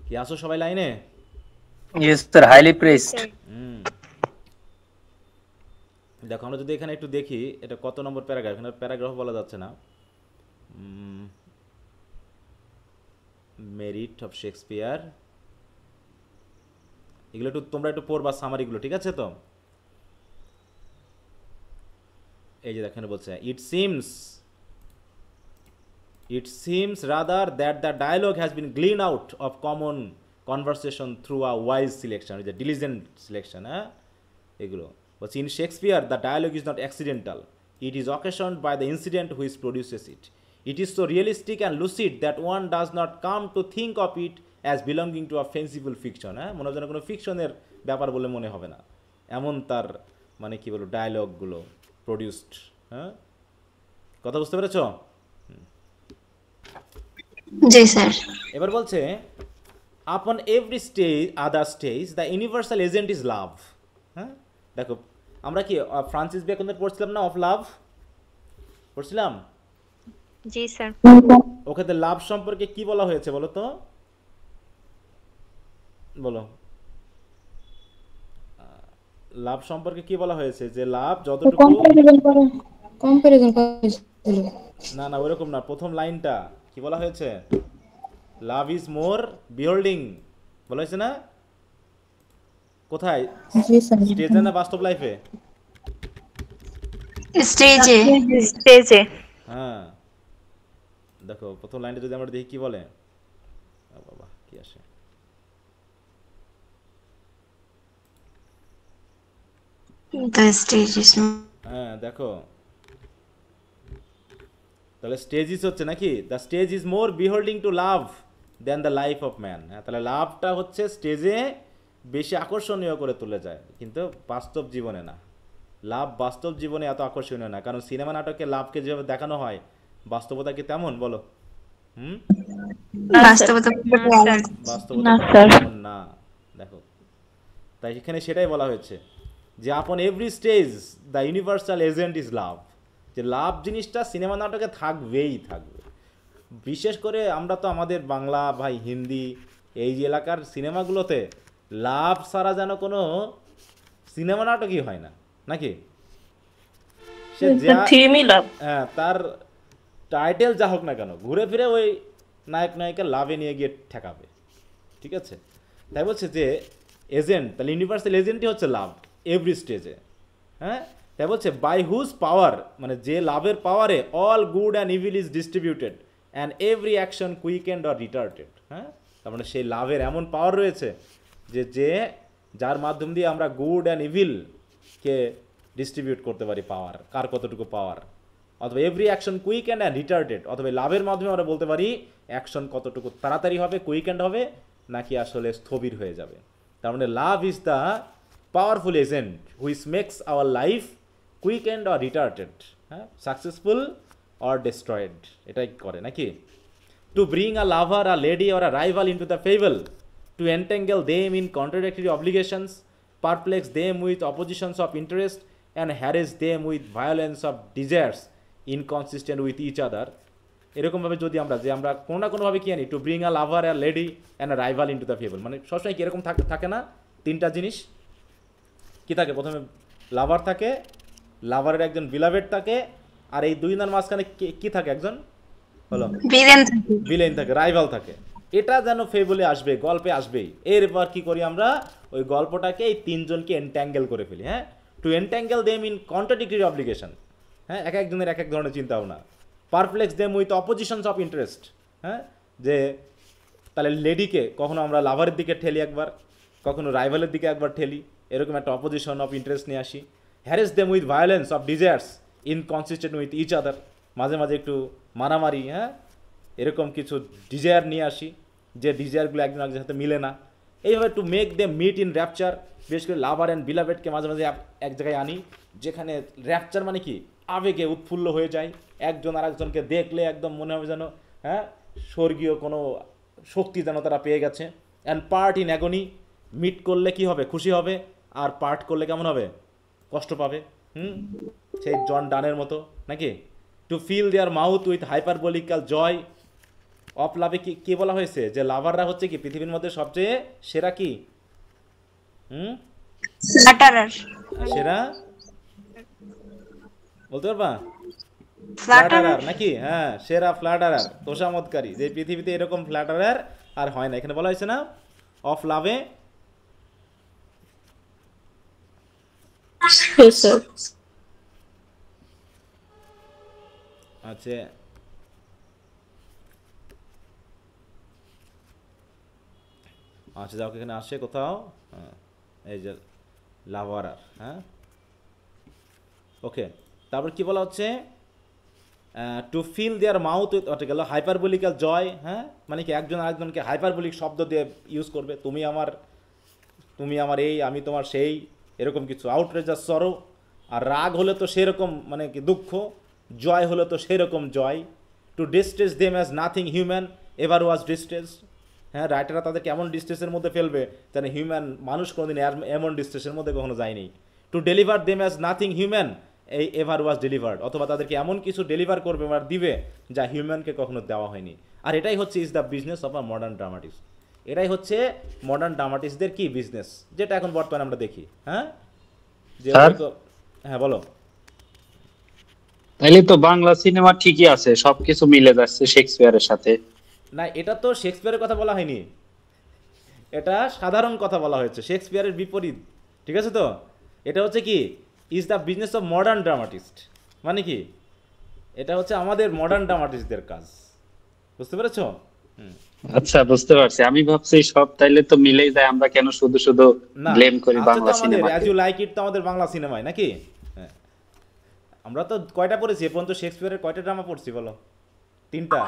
কি আসো সবাই লাইনে? Yes sir, highly pressed. দেখো আমরা যদি এখানে একটু দেখি এটা কত নম্বর প্যারাগ্রাফ, এখানে প্যারাগ্রাফ বলা যাচ্ছে না। মেরিট অফ শেক্সপিয়ার, এগুলো একটু তোমরা একটু পড়বা সামারিগুলো, ঠিক আছে? তো এই যে এখানে বলছে it seems rather that the dialogue has been gleaned out of common conversation through a wise selection, is a diligent selection. এগুলো বলছে in Shakespeare the dialogue is not accidental, it is occasioned by the incident which produces it. It is so realistic and lucid that one does not come to think of it as belonging to a fanciful fiction. মনে হয় যেন কোনো ফিকশনের ব্যাপার বলে মনে হবে না, এমন তার মানে কি বলবো ডায়ালগগুলো প্রডিউসড। হ্যাঁ, কথা বুঝতে পেরেছ? জি স্যার। এবার বলছে upon every stage other stage the universal agent is love. হ্যাঁ, দেখো আমরা কি ফ্রান্সিস বেকনের পড়ছিলাম না, অফ লাভ পড়ছিলাম? জি স্যার। ওখানে লাভ সম্পর্কে কি বলা হয়েছে বলো তো, বলো লাভ সম্পর্কে কি বলা হয়েছে? যে লাভ যতটুকু কম্পারিজন করেছিল। না না ওরকম না, প্রথম লাইনটা কি বলা হয়েছে? লাভ ইজ মোর বিহোল্ডিং বলা হয়েছে না? কোথায়? স্টেজে না বাস্তব লাইফে? স্টেজে। স্টেজে। হ্যাঁ, দেখো প্রথম লাইনটা যদি আমরা দেখি কি বলে, বাবা কি আসে, The stage is হ্যাঁ দেখো তাহলে স্টেজ ইজ হচ্ছে নাকি the stage is more beholding to love than the life of man. হ্যাঁ, তাহলে লাভটা হচ্ছে স্টেজে বেশি আকর্ষণীয় করে তুলে যায়, কিন্তু বাস্তব জীবনে না। লাভ বাস্তব জীবনে এত আকর্ষণীয় না, কারণ সিনেমা নাটকে লাভকে যেভাবে দেখানো হয় বাস্তবতা কি তেমন বলো? বাস্তবতা পুরোটাই আলাদা। বাস্তবতা তেমন না। দেখো, তাই এখানে সেটাই বলা হয়েছে যে আপন every stage the universal agent is love, যে লাভ জিনিসটা সিনেমা নাটকে থাকবেই থাকবে। বিশেষ করে আমরা তো আমাদের বাংলা ভাই হিন্দি এই যে এলাকার সিনেমাগুলোতে লাভ ছাড়া যেন কোনো সিনেমা নাটকই হয় না, নাকি? সে যা থিমই লাভ। হ্যাঁ, তার টাইটেল যা হোক না কেন ঘুরে ফিরে ওই নায়ক নায়িকা লাভে নিয়ে গিয়ে ঠেকাবে, ঠিক আছে? তাই বলছে যে এজেন্ট, তাহলে ইউনিভার্সাল এজেন্টই হচ্ছে লাভ এভরি স্টেজে। হ্যাঁ, তাই বলছে বাই হুজ পাওয়ার, মানে যে লাভের পাওয়ারে all good and evil is distributed and every action quickened or retarded. হ্যাঁ, তার মানে সেই লাভের এমন পাওয়ার রয়েছে যে যার মাধ্যম দিয়ে আমরা গুড অ্যান্ড ইভিলকে ডিস্ট্রিবিউট করতে পারি পাওয়ার, কার কতটুকু পাওয়ার। অথবা এভরি অ্যাকশন কুইকেন্ড অ্যান্ড রিটার্টেড, অথবা লাভের মাধ্যমে আমরা বলতে পারি অ্যাকশন কতটুকু তাড়াতাড়ি হবে, কুইকেন্ড হবে, নাকি আসলে স্থবির হয়ে যাবে। তার মানে love is the powerful agent which makes our life quickened or retarded, হ্যাঁ, সাকসেসফুল অর ডিস্ট্রয়েড, এটাই করে নাকি? To bring a lover, a lady or a rival into the fable, to entangle them in contradictory obligations, perplex them with oppositions of interest and harass them with violence of desires inconsistent with each other. এরকমভাবে যদি আমরা কোনো না কোনোভাবে কি আনি, to bring a lover, a lady and a rival into the fable, মানে সবসময় কি এরকম থাকে না? তিনটা জিনিস কি থাকে? প্রথমে লাভার থাকে, লাভারের একজন বিলাভেড থাকে, আর এই দুই জনের মাঝখানে কি থাকে? একজন হলো ভিলেন থাকে, রাইভাল থাকে। এটা যেন ফেবলে আসবে, গল্পে আসবেই। এরপর কি করি আমরা? ওই গল্পটাকে এই তিনজনকে এন্ট্যাঙ্গেল করে ফেলি। হ্যাঁ, to entangle them in contradictory obligation, হ্যাঁ, এক একজনের এক এক ধরনের চিন্তা ভাবনা। Perplex them with oppositions of interest, হ্যাঁ, যে তাহলে লেডিকে কখনো আমরা লাভারের দিকে ঠেলি একবার, কখনো রাইভালের দিকে একবার ঠেলি, এরকম একটা অপোজিশন অফ ইন্টারেস্ট নিয়ে আসি। Harass them with violence of desires inconsistent with each other, মাঝে মাঝে একটু মারামারি, হ্যাঁ, এরকম কিছু ডিজায়ার নিয়ে আসি যে ডিজায়ারগুলো একজন একজনের সাথে মিলে না। এইভাবে to make them meet in rapture, বিশেষ করে লাভার অ্যান্ড বিলাভেডকে মাঝে মাঝে এক জায়গায় আনি, যেখানে র্যাপচার মানে কি আবেগে উৎফুল্ল হয়ে যায়, একজন আর একজনকে দেখলে একদম মনে হবে যেন, হ্যাঁ, স্বর্গীয় কোনো শক্তি যেন তারা পেয়ে গেছে। And part in agony, meet করলে কি হবে? খুশি হবে, আর পার্ট করলে কেমন হবে? কষ্ট পাবে। সেই জন ডানের মতো নাকি? To fill their mouth with hyperbolical joy of লাভে কি বলা হয়েছে? যে লাভাররা হচ্ছে কি পৃথিবীর মধ্যে সবচেয়ে সেরা কি? সেরা বলতে পারবা? ফ্ল্যাটারার নাকি? হ্যাঁ, সেরা ফ্ল্যাটারার, তোষামতকারী। যে পৃথিবীতে এরকম ফ্ল্যাটারার আর হয় না। এখানে বলা হয়েছে না অফ লাভে। আচ্ছা, আচ্ছা, যাও এখানে আসে কোথাও, এই যে লাভারার। হ্যাঁ, ওকে। তারপর কি বলা হচ্ছে? To fill their mouth with, ওটা গেল হাইপারবোলিক্যাল জয়। হ্যাঁ, মানে কি একজন আরেকজনকে হাইপারবোলিক শব্দ দিয়ে ইউজ করবে, তুমি আমার এই, আমি তোমার সেই, এরকম কিছু। আউটরেজাস সরো, আর রাগ হলে তো সেরকম মানে কি দুঃখ, জয় হলে তো সেরকম joy. To distress them as nothing human ever was distressed. হ্যাঁ, রাইটাররা তাদেরকে এমন ডিস্ট্রেসের মধ্যে ফেলবে যেন হিউম্যান মানুষ কোনোদিন এমন ডিস্ট্রেসের মধ্যে কখনো যায়নি। To deliver them as nothing human এই এভার ওয়াজ ডেলিভার্ড, অথবা তাদেরকে এমন কিছু ডেলিভার করবে বা দিবে যা হিউম্যানকে কখনো দেওয়া হয়নি। আর এটাই হচ্ছে is the business of a modern dramatist. এটাই হচ্ছে মডার্ন ড্রামাটিস্টদের কি বিজনেস, যেটা এখন বর্তমানে আমরা দেখি। হ্যাঁ, যে হ্যাঁ বলো। তাইলে তো বাংলা সিনেমা ঠিকই আছে, সবকিছু মিলে যাচ্ছে শেক্সপিয়ারের সাথে। না, এটা তো শেক্সপিয়ারের কথা বলা হয়নি, এটা সাধারণ কথা বলা হয়েছে, শেক্সপিয়ারের বিপরীত। ঠিক আছে, তো এটা হচ্ছে কি is the business of modern dramatist, মানে কি এটা হচ্ছে আমাদের মডার্ন ড্রামাটিস্টদের কাজ। বুঝতে পেরেছ? আচ্ছা, বুঝতে পারছি। আমি ভাবছি সব তাইলে তো মিলেই যায়, আমরা কেন শুধু শুধু ব্লেম করি Bangla cinema? As you like it তো আমাদের বাংলা সিনেমায় নাকি? হ্যাঁ, আমরা তো কয়টা পড়েছি এ পর্যন্ত? শেক্সপিয়ারের কয়টা ড্রামা পড়ছি বলো? 3টা।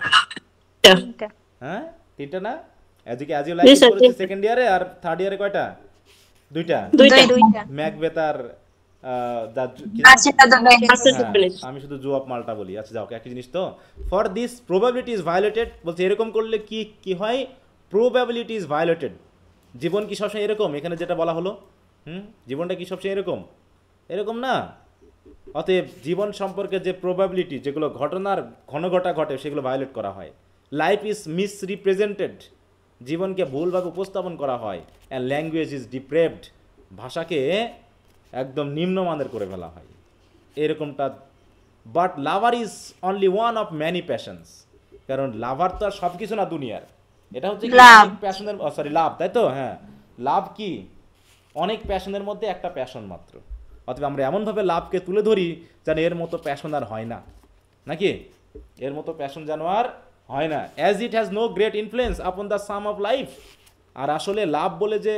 হ্যাঁ, 3টা না? অ্যাজ ইউ লাইক ইট পড়েছি সেকেন্ড ইয়ারে, আর থার্ড ইয়ারে কয়টা? দুইটা দুইটা ম্যাকবেথ আর আমি শুধু জু অফ মাল্টা বলি। আচ্ছা যাও, একই জিনিস তো। For this probability is violated, বলছে এরকম করলে কি কি হয়, প্রবাবিলিটি ইজ ভায়োলেটেড। জীবন কি সবসময় এরকম? এখানে যেটা বলা হলো, জীবনটা কি সবসময় এরকম? এরকম না। অতএব জীবন সম্পর্কে যে প্রবাবিলিটি, যেগুলো ঘটনার ঘনঘটা ঘটে, সেগুলো ভায়োলেট করা হয়। লাইফ ইজ মিসরিপ্রেজেন্টেড, জীবনকে ভুলভাবে উপস্থাপন করা হয়। অ্যান্ড ল্যাঙ্গুয়েজ ইজ ডিপ্রেভড, ভাষাকে একদম নিম্নমানের করে ফেলা হয়, এরকমটা। But lover is only one of many passions, কারণ লাভার তো আর সব কিছু না দুনিয়ার। এটা হচ্ছে প্যাশনের, সরি লাভ, তাই তো? হ্যাঁ, লাভ কি অনেক প্যাশনের মধ্যে একটা প্যাশন মাত্র। অথবা আমরা এমনভাবে লাভকে তুলে ধরি যেন এর মতো প্যাশন আর হয় না, নাকি? এর মতো প্যাশন যেন আর হয় না। As it has no great influence upon the sum of life. আর আসলে লাভ বলে যে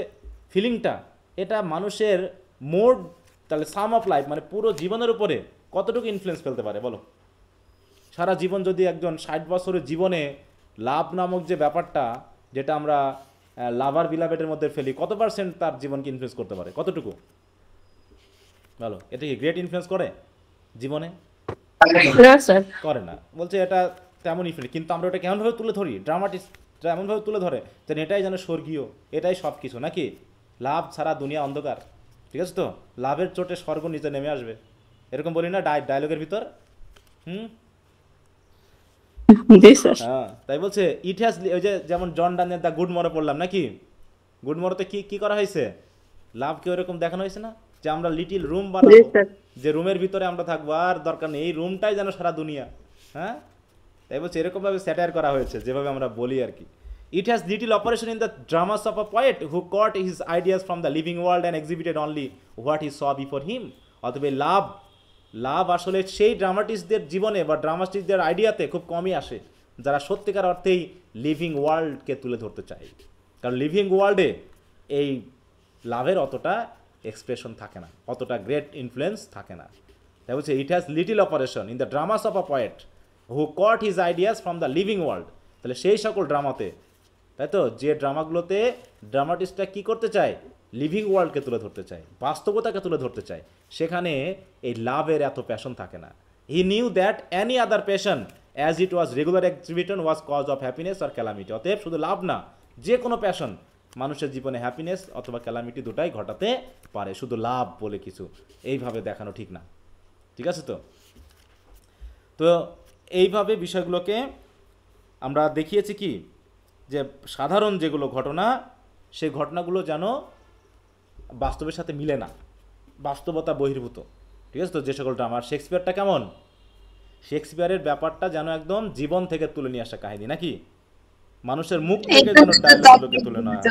ফিলিংটা, এটা মানুষের মোড, তাহলে সাম অফ লাইফ মানে পুরো জীবনের উপরে কতটুকু ইনফ্লুয়েন্স ফেলতে পারে বলো? সারা জীবন যদি একজন 60 বছরের জীবনে লাভ নামক যে ব্যাপারটা, যেটা আমরা লাভার বিলাভেটের মধ্যে ফেলি, কত পার্সেন্ট তার জীবনকে ইনফ্লুয়েন্স করতে পারে? কতটুকু বলো? এটা কি গ্রেট ইনফ্লুয়েন্স করে জীবনে? করে না। বলছে এটা তেমনই ফিল, কিন্তু আমরা ওটা কেমনভাবে তুলে ধরি, ড্রামাটিস্টরা এমনভাবে তুলে ধরে যেন এটাই যেন স্বর্গীয়, এটাই সব কিছু, নাকি? লাভ ছাড়া দুনিয়া অন্ধকার, ঠিক আছে তো? লাভের চোটে স্বর্গ নিচে নেমে আসবে, এরকম বলি না ডায়লগের ভিতর? হ্যাঁ, তাই বলছে ইট হ্যাজ, ওই যে যেমন জন ডানের দ্য গুড মরো পড়লাম, নাকি? গুড মরোতে কি কি করা হয়েছে? লাভকে ওইরকম দেখানো হয়েছে না, যে আমরা লিটিল রুম বানাবো, যে রুমের ভিতরে আমরা থাকবো, আর দরকার নেই, এই রুমটাই যেন সারা দুনিয়া। হ্যাঁ, তাই বলছে এরকমভাবে স্যাটায়ার করা হয়েছে, যেভাবে আমরা বলি আর কি। It has little operation in the dramas of a poet who caught his ideas from the living world and exhibited only what he saw before him. অতএব লাভ আসলে সেই ড্রামাটিস্টদের জীবনে বা ড্রামাটিস্টদের আইডিয়াতে খুব কমই আসে, যারা সত্যিকার অর্থেই লিভিং ওয়ার্ল্ডকে তুলে ধরতে চায়। কারণ লিভিং ওয়ার্ল্ডে এই লাভের অতটা এক্সপ্রেশন থাকে না, অতটা গ্রেট ইনফ্লুয়েন্স থাকে না। তাই বলছে it has little operation in the dramas of a poet who caught his ideas from the living world. তাহলে সেই সকল ড্রামাতে, তাই তো, যে ড্রামাগুলোতে ড্রামাটিস্টরা কী করতে চায়, লিভিং ওয়ার্ল্ডকে তুলে ধরতে চায়, বাস্তবতাকে তুলে ধরতে চায়, সেখানে এই লাভের এত প্যাশন থাকে না। He knew that any other passion as it was regular exhibition was cause of happiness or calamity. অতএব শুধু লাভ না, যে কোনো প্যাশন মানুষের জীবনে হ্যাপিনেস অথবা ক্যালামিটি দুটাই ঘটাতে পারে, শুধু লাভ বলে কিছু এইভাবে দেখানো ঠিক না, ঠিক আছে তো? তো এইভাবে বিষয়গুলোকে আমরা দেখিয়েছি কি, যে সাধারণ যেগুলো ঘটনা, সেই ঘটনাগুলো যেন বাস্তবের সাথে মিলে না, বাস্তবতা বহির্ভূত, ঠিক আছে তো? যে সকল ড্রামা, শেক্সপিয়ারটা কেমন? শেক্সপিয়ারের ব্যাপারটা যেন একদম জীবন থেকে তুলে নিয়ে আসা কাহিনী, নাকি? মানুষের মুখ থেকে যেন ডায়লগগুলোকে তুলে নেওয়া।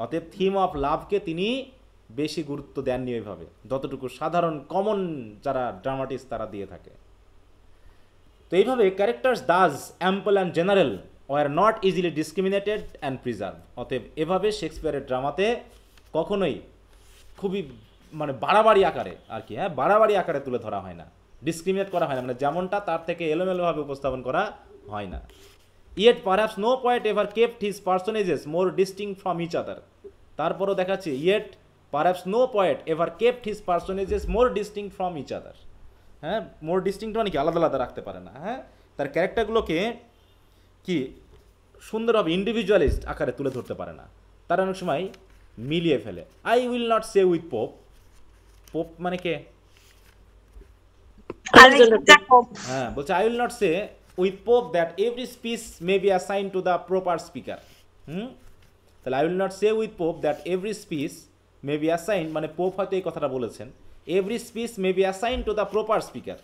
অতএব থিম অফ লাভকে তিনি বেশি গুরুত্ব দেননি ওইভাবে, যতটুকু সাধারণ কমন যারা ড্রামাটিস্ট তারা দিয়ে থাকে। তো এইভাবে characters Das ample and general were not easily discriminated and preserve. অতএব এভাবে শেক্সপিয়ারের ড্রামাতে কখনোই খুবই মানে বাড়াবাড়ি আকারে আর কি, হ্যাঁ, বাড়াবাড়ি আকারে তুলে ধরা হয় না, ডিসক্রিমিনেট করা হয় না, মানে যেমনটা তার থেকে এলোমেলোভাবে উপস্থাপন করা হয় না। Yet perhaps no point ever kept his personages more distinct from each other. তারপরও দেখাচ্ছে yet perhaps no point ever kept his personages more distinct from each other. হ্যাঁ, মোর ডিস্টিংক্ট মানে কি, আলাদা আলাদা রাখতে পারে না। হ্যাঁ, তার ক্যারেক্টারগুলোকে কি সুন্দরভাবে ইন্ডিভিজুয়ালিস্ট আকারে তুলে ধরতে পারে না, তারা অনেক সময় মিলিয়ে ফেলে। I will not say with Pope, Pope মানে কে? হ্যাঁ, বলছে I will not say with Pope that every speech may be assign to the proper speaker. তাহলে I will not say with Pope that every speech may be assign, মানে Pope হয়তো এই কথাটা বলেছেন, every speech may be assign to the proper speaker.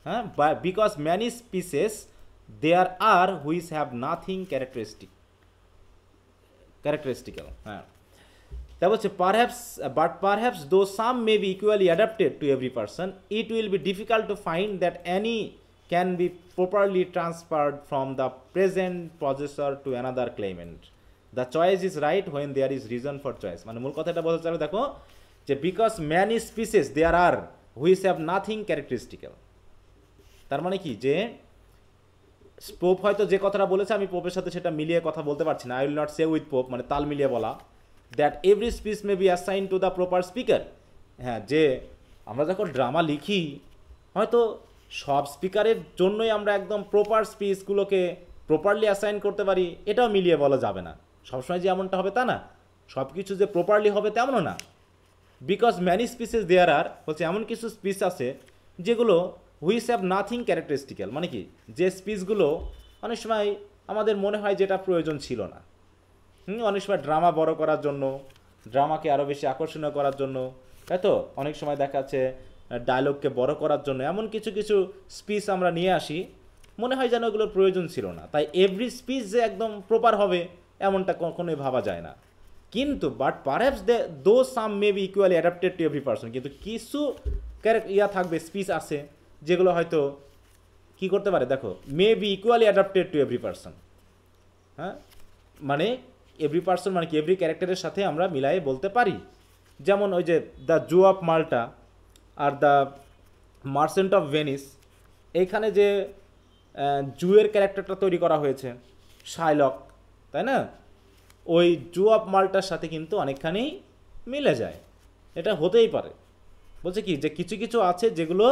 হ্যাঁ, because many speeches there are which have nothing characteristical. হ্যাঁ, তা বলছে perhaps though some may be equally adapted to every person, it will be difficult to find that any can be properly transferred from the present possessor to another claimant. The choice is right when there is reason for choice. মানে মূল কথাটা বলতে চাইলে দেখো যে because many speeches there are which have nothing characteristical. তার মানে কি, যে পোপ হয়তো যে কথাটা বলেছে আমি পোপের সাথে সেটা মিলিয়ে কথা বলতে পারছি না, I will not say with pope মানে তাল মিলিয়ে বলা, that every speech may be assign to the proper speaker. হ্যাঁ, যে আমরা যখন ড্রামা লিখি হয়তো সব স্পিকারের জন্যই আমরা একদম প্রপার স্পিচগুলোকে প্রপারলি অ্যাসাইন করতে পারি, এটাও মিলিয়ে বলা যাবে না। সবসময় যে এমনটা হবে তা না, সব কিছু যে প্রপারলি হবে তেমনও না। বিকজ ম্যানি স্পিচেস দেয়ার আর, বলছে এমন কিছু স্পিচ আছে যেগুলো হুইচ হ্যাভ নাথিং ক্যারেক্টারিস্টিক্যাল, মানে কি যে স্পিচগুলো অনেক সময় আমাদের মনে হয় যেটা প্রয়োজন ছিল না। অনেক সময় ড্রামা বড় করার জন্য, ড্রামাকে আরও বেশি আকর্ষণীয় করার জন্য, তাই তো অনেক সময় দেখা যাচ্ছে ডায়লগকে বড় করার জন্য এমন কিছু কিছু স্পিচ আমরা নিয়ে আসি, মনে হয় যেন ওগুলোর প্রয়োজন ছিল না। তাই এভরি স্পিচ যে একদম প্রপার হবে এমনটা কখনোই ভাবা যায় না। কিন্তু but perhaps though some may be equally adapted to every person, কিন্তু কিছু থাকবে স্পিচ আছে যেগুলো হয়তো কি করতে পারে, দেখো may be equally adapted to every person. হ্যাঁ, মানে এভরি পারসন মানে কি এভরি ক্যারেক্টারের সাথে আমরা মিলাই বলতে পারি। যেমন ওই যে দ্য জু অফ মাল্টা আর দ্য মার্চেন্ট অফ ভেনিস, এইখানে যে জুয়ের ক্যারেক্টারটা তৈরি করা হয়েছে শাইলক, তাই না, ওই জু অফ মাল্টার সাথে কিন্তু অনেকখানি মিলে যায়, এটা হতেই পারে। বলছে কি যে কিছু কিছু আছে যেগুলো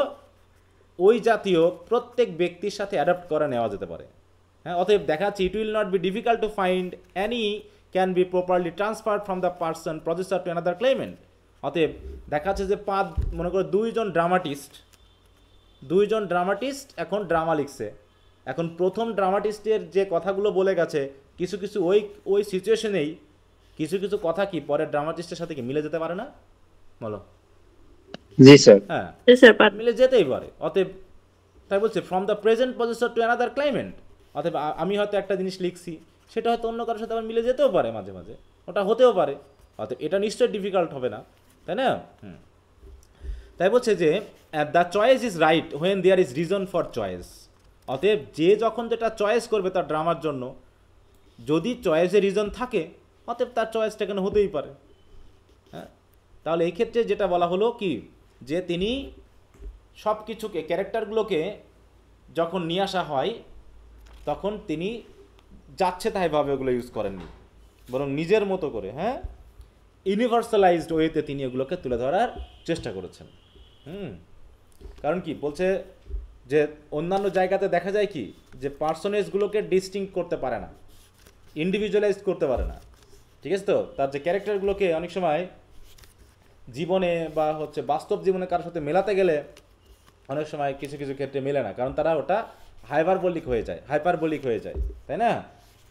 ওই জাতীয় প্রত্যেক ব্যক্তির সাথে অ্যাডাপ্ট করে নেওয়া যেতে পারে। হ্যাঁ, অতএব দেখা যাচ্ছে it will not be difficult to find any can be properly transferred from the person producer to another clement. অতএব দেখা যাচ্ছে যে মনে করো দুইজন ড্রামাটিস্ট এখন ড্রামা লিখছে, এখন প্রথম ড্রামাটিস্টের যে কথাগুলো বলে গেছে কিছু কিছু ওই সিচুয়েশনেই কিছু কিছু কথা কি পরের ড্রামাটিস্টের সাথে কি মিলে যেতে পারে না, বলো? জি স্যার। হ্যাঁ, মিলে যেতেই পারে। অতএব তাই বলছে from the present position to another claimant. অতএব আমি হয়তো একটা জিনিস লিখছি, সেটা হয়তো অন্য কারোর সাথে আবার মিলে যেতেও পারে, মাঝে মাঝে ওটা হতেও পারে। অতএব এটা নিশ্চয়ই ডিফিকাল্ট হবে না, তাই না? তাই বলছে যে the choice is right when there is reason for choice. অতএব যে যখন যেটা চয়েস করবে তার ড্রামার জন্য, যদি চয়েসের রিজন থাকে অতএব তার চয়েসটা কেন হতেই পারে। হ্যাঁ, তাহলে এই ক্ষেত্রে যেটা বলা হলো কি যে তিনি সব কিছুকে ক্যারেক্টারগুলোকে যখন নিয়ে আসা হয় তখন তিনি যাচ্ছে তাইভাবে ওগুলো ইউজ করেননি, বরং নিজের মতো করে, হ্যাঁ, ইউনিভার্সালাইজড ওয়েতে তিনি এগুলোকে তুলে ধরার চেষ্টা করেছেন। কারণ কি বলছে যে অন্যান্য জায়গাতে দেখা যায় কি যে পার্সোনেজগুলোকে ডিস্টিংক্ট করতে পারে না, ইন্ডিভিজুয়ালাইজ করতে পারে না, ঠিক আছে? তো তার যে ক্যারেক্টারগুলোকে অনেক সময় জীবনে বা হচ্ছে বাস্তব জীবনে কারোর সাথে মেলাতে গেলে অনেক সময় কিছু কিছু ক্ষেত্রে মেলে না, কারণ তারা ওটা হাইপারবোলিক হয়ে যায়, তাই না,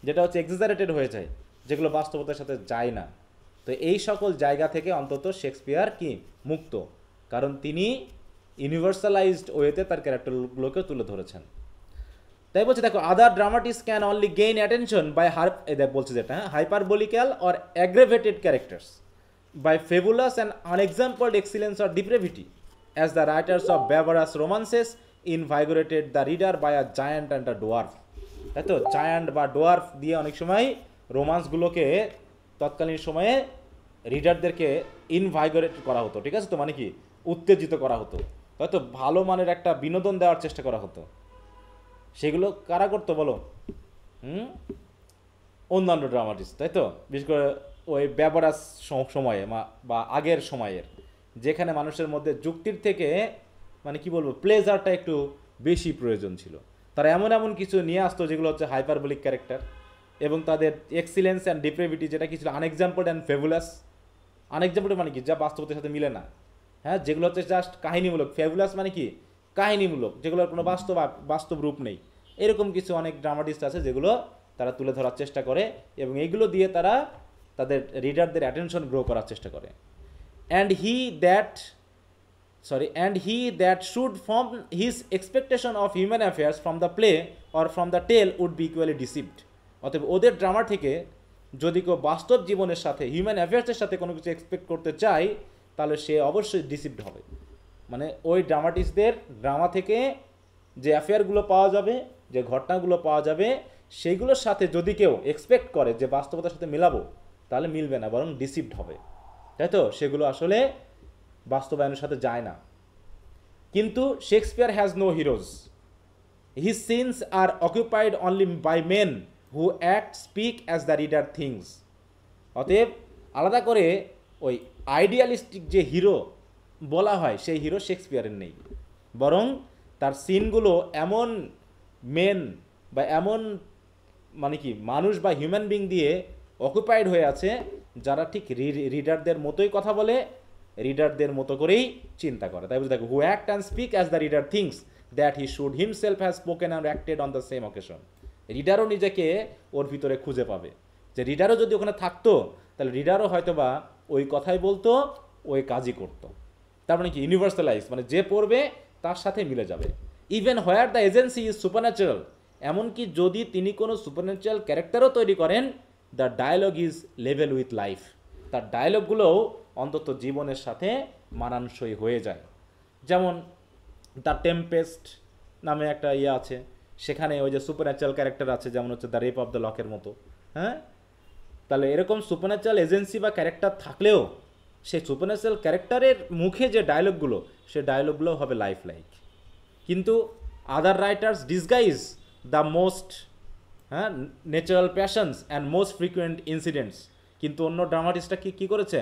যেটা হচ্ছে এক্সাজারেটেড হয়ে যায়, যেগুলো বাস্তবতার সাথে যায় না। তো এই সকল জায়গা থেকে অন্তত শেক্সপিয়ার কি মুক্ত, কারণ তিনি ইউনিভার্সালাইজড ওয়েতে তার ক্যারেক্টারগুলোকে তুলে ধরেছেন। তাই বলছে দেখো other dramatist can only gain attention by বলছে যেটা hyperbolical or aggravated characters, by fabulous and unexampled excellence or depravity, as the writers of barbarous romances invigorated the reader by a giant and a dwarf. তাই তো giant বা dwarf দিয়ে অনেক সময় রোমান্সগুলোকে তৎকালীন সময়ে রিডারদেরকে ইনভাইগোরেট করা হতো, ঠিক আছে তো, মানে কি উত্তেজিত করা হতো, হয়তো ভালো মানের একটা বিনোদন দেওয়ার চেষ্টা করা হতো। সেগুলো কারা করতো বলো? অন্যান্য ড্রামাটিস্ট, তাই তো, বিশেষ করে ওই ব্যবহারাস সময়ে বা আগের সময়ের, যেখানে মানুষের মধ্যে যুক্তির থেকে মানে কি বলবো প্লেজারটা একটু বেশি প্রয়োজন ছিল, তারা এমন এমন কিছু নিয়ে আসতো যেগুলো হচ্ছে হাইপারবোলিক ক্যারেক্টার, এবং তাদের এক্সিলেন্স অ্যান্ড ডিপ্রেভিটি যেটা কি ছিল আনএক্সাম্পলড অ্যান্ড ফেবুলাস। আনএক্সাম্পলড মানে কি যা বাস্তবতার সাথে মিলে না, হ্যাঁ, যেগুলো হচ্ছে জাস্ট কাহিনীমূলক। ফেবুলাস মানে কি কাহিনীমূলক, যেগুলোর কোনো বাস্তব রূপ নেই। এরকম কিছু অনেক ড্রামাটিস্ট আছে যেগুলো তারা তুলে ধরার চেষ্টা করে, এবং এইগুলো দিয়ে তারা তাদের রিডারদের অ্যাটেনশন গ্রো করার চেষ্টা করে। And he that should form his expectation of human affairs from the play or from the tale would be equally deceived. অতএব ওদের ড্রামা থেকে যদি কেউ বাস্তব জীবনের সাথে হিউম্যান অ্যাফেয়ার্সের সাথে কোনো কিছু এক্সপেক্ট করতে চায় তাহলে সে অবশ্যই ডিসিভড হবে। মানে ওই ড্রামাটিস্টদের ড্রামা থেকে যে অ্যাফেয়ারগুলো পাওয়া যাবে, যে ঘটনাগুলো পাওয়া যাবে, সেইগুলোর সাথে যদি কেউ এক্সপেক্ট করে যে বাস্তবতার সাথে মেলাবো, তাহলে মিলবে না, বরং ডিসিভড হবে, তাই তো। সেগুলো আসলে বাস্তবায়নের সাথে যায় না। কিন্তু Shakespeare has no heroes, his scenes are occupied only by men who act, speak as the reader things. অতএব আলাদা করে ওই আইডিয়ালিস্টিক যে হিরো বলা হয় সেই হিরো শেক্সপিয়ারের নেই, বরং তার সিনগুলো এমন মেন বা এমন মানে কি মানুষ বা হিউম্যান বিং দিয়ে অকুপাইড হয়ে আছে যারা ঠিক রিডারদের মতোই কথা বলে, রিডারদের মতো করেই চিন্তা করে। তাই বুঝতে দেখো, who act and speak as the reader thinks that he should himself has spoken and acted on the same occasion. রিডারও নিজেকে ওর ভিতরে খুঁজে পাবে, যে রিডারও যদি ওখানে থাকতো তাহলে রিডারও হয়তো বা ওই কথাই বলতো, ওই কাজই করতো। তার মানে কি ইউনিভার্সালাইজ, মানে যে পড়বে তার সাথে মিলে যাবে। Even where the agency is supernatural, এমনকি যদি তিনি কোনো সুপারন্যাচারাল ক্যারেক্টারও তৈরি করেন, the dialogue is level with life, তার ডায়ালগগুলোও অন্তত জীবনের সাথে মানানসই হয়ে যায়। যেমন দ্য টেম্পেস্ট নামে একটা ইয়ে আছে, সেখানে ওই যে সুপারন্যাচারাল ক্যারেক্টার আছে, যেমন হচ্ছে দ্য রেপ অফ দ্য লকের মতো। হ্যাঁ, তাহলে এরকম সুপারন্যাচারাল এজেন্সি বা ক্যারেক্টার থাকলেও সেই সুপারন্যাচারাল ক্যারেক্টারের মুখে যে ডায়লগগুলো, সে ডায়লগগুলো হবে লাইফ লাইক। কিন্তু other writers disguise the most natural passions and most frequent incidents. কিন্তু অন্য ড্রামাটিস্টরা কী করেছে,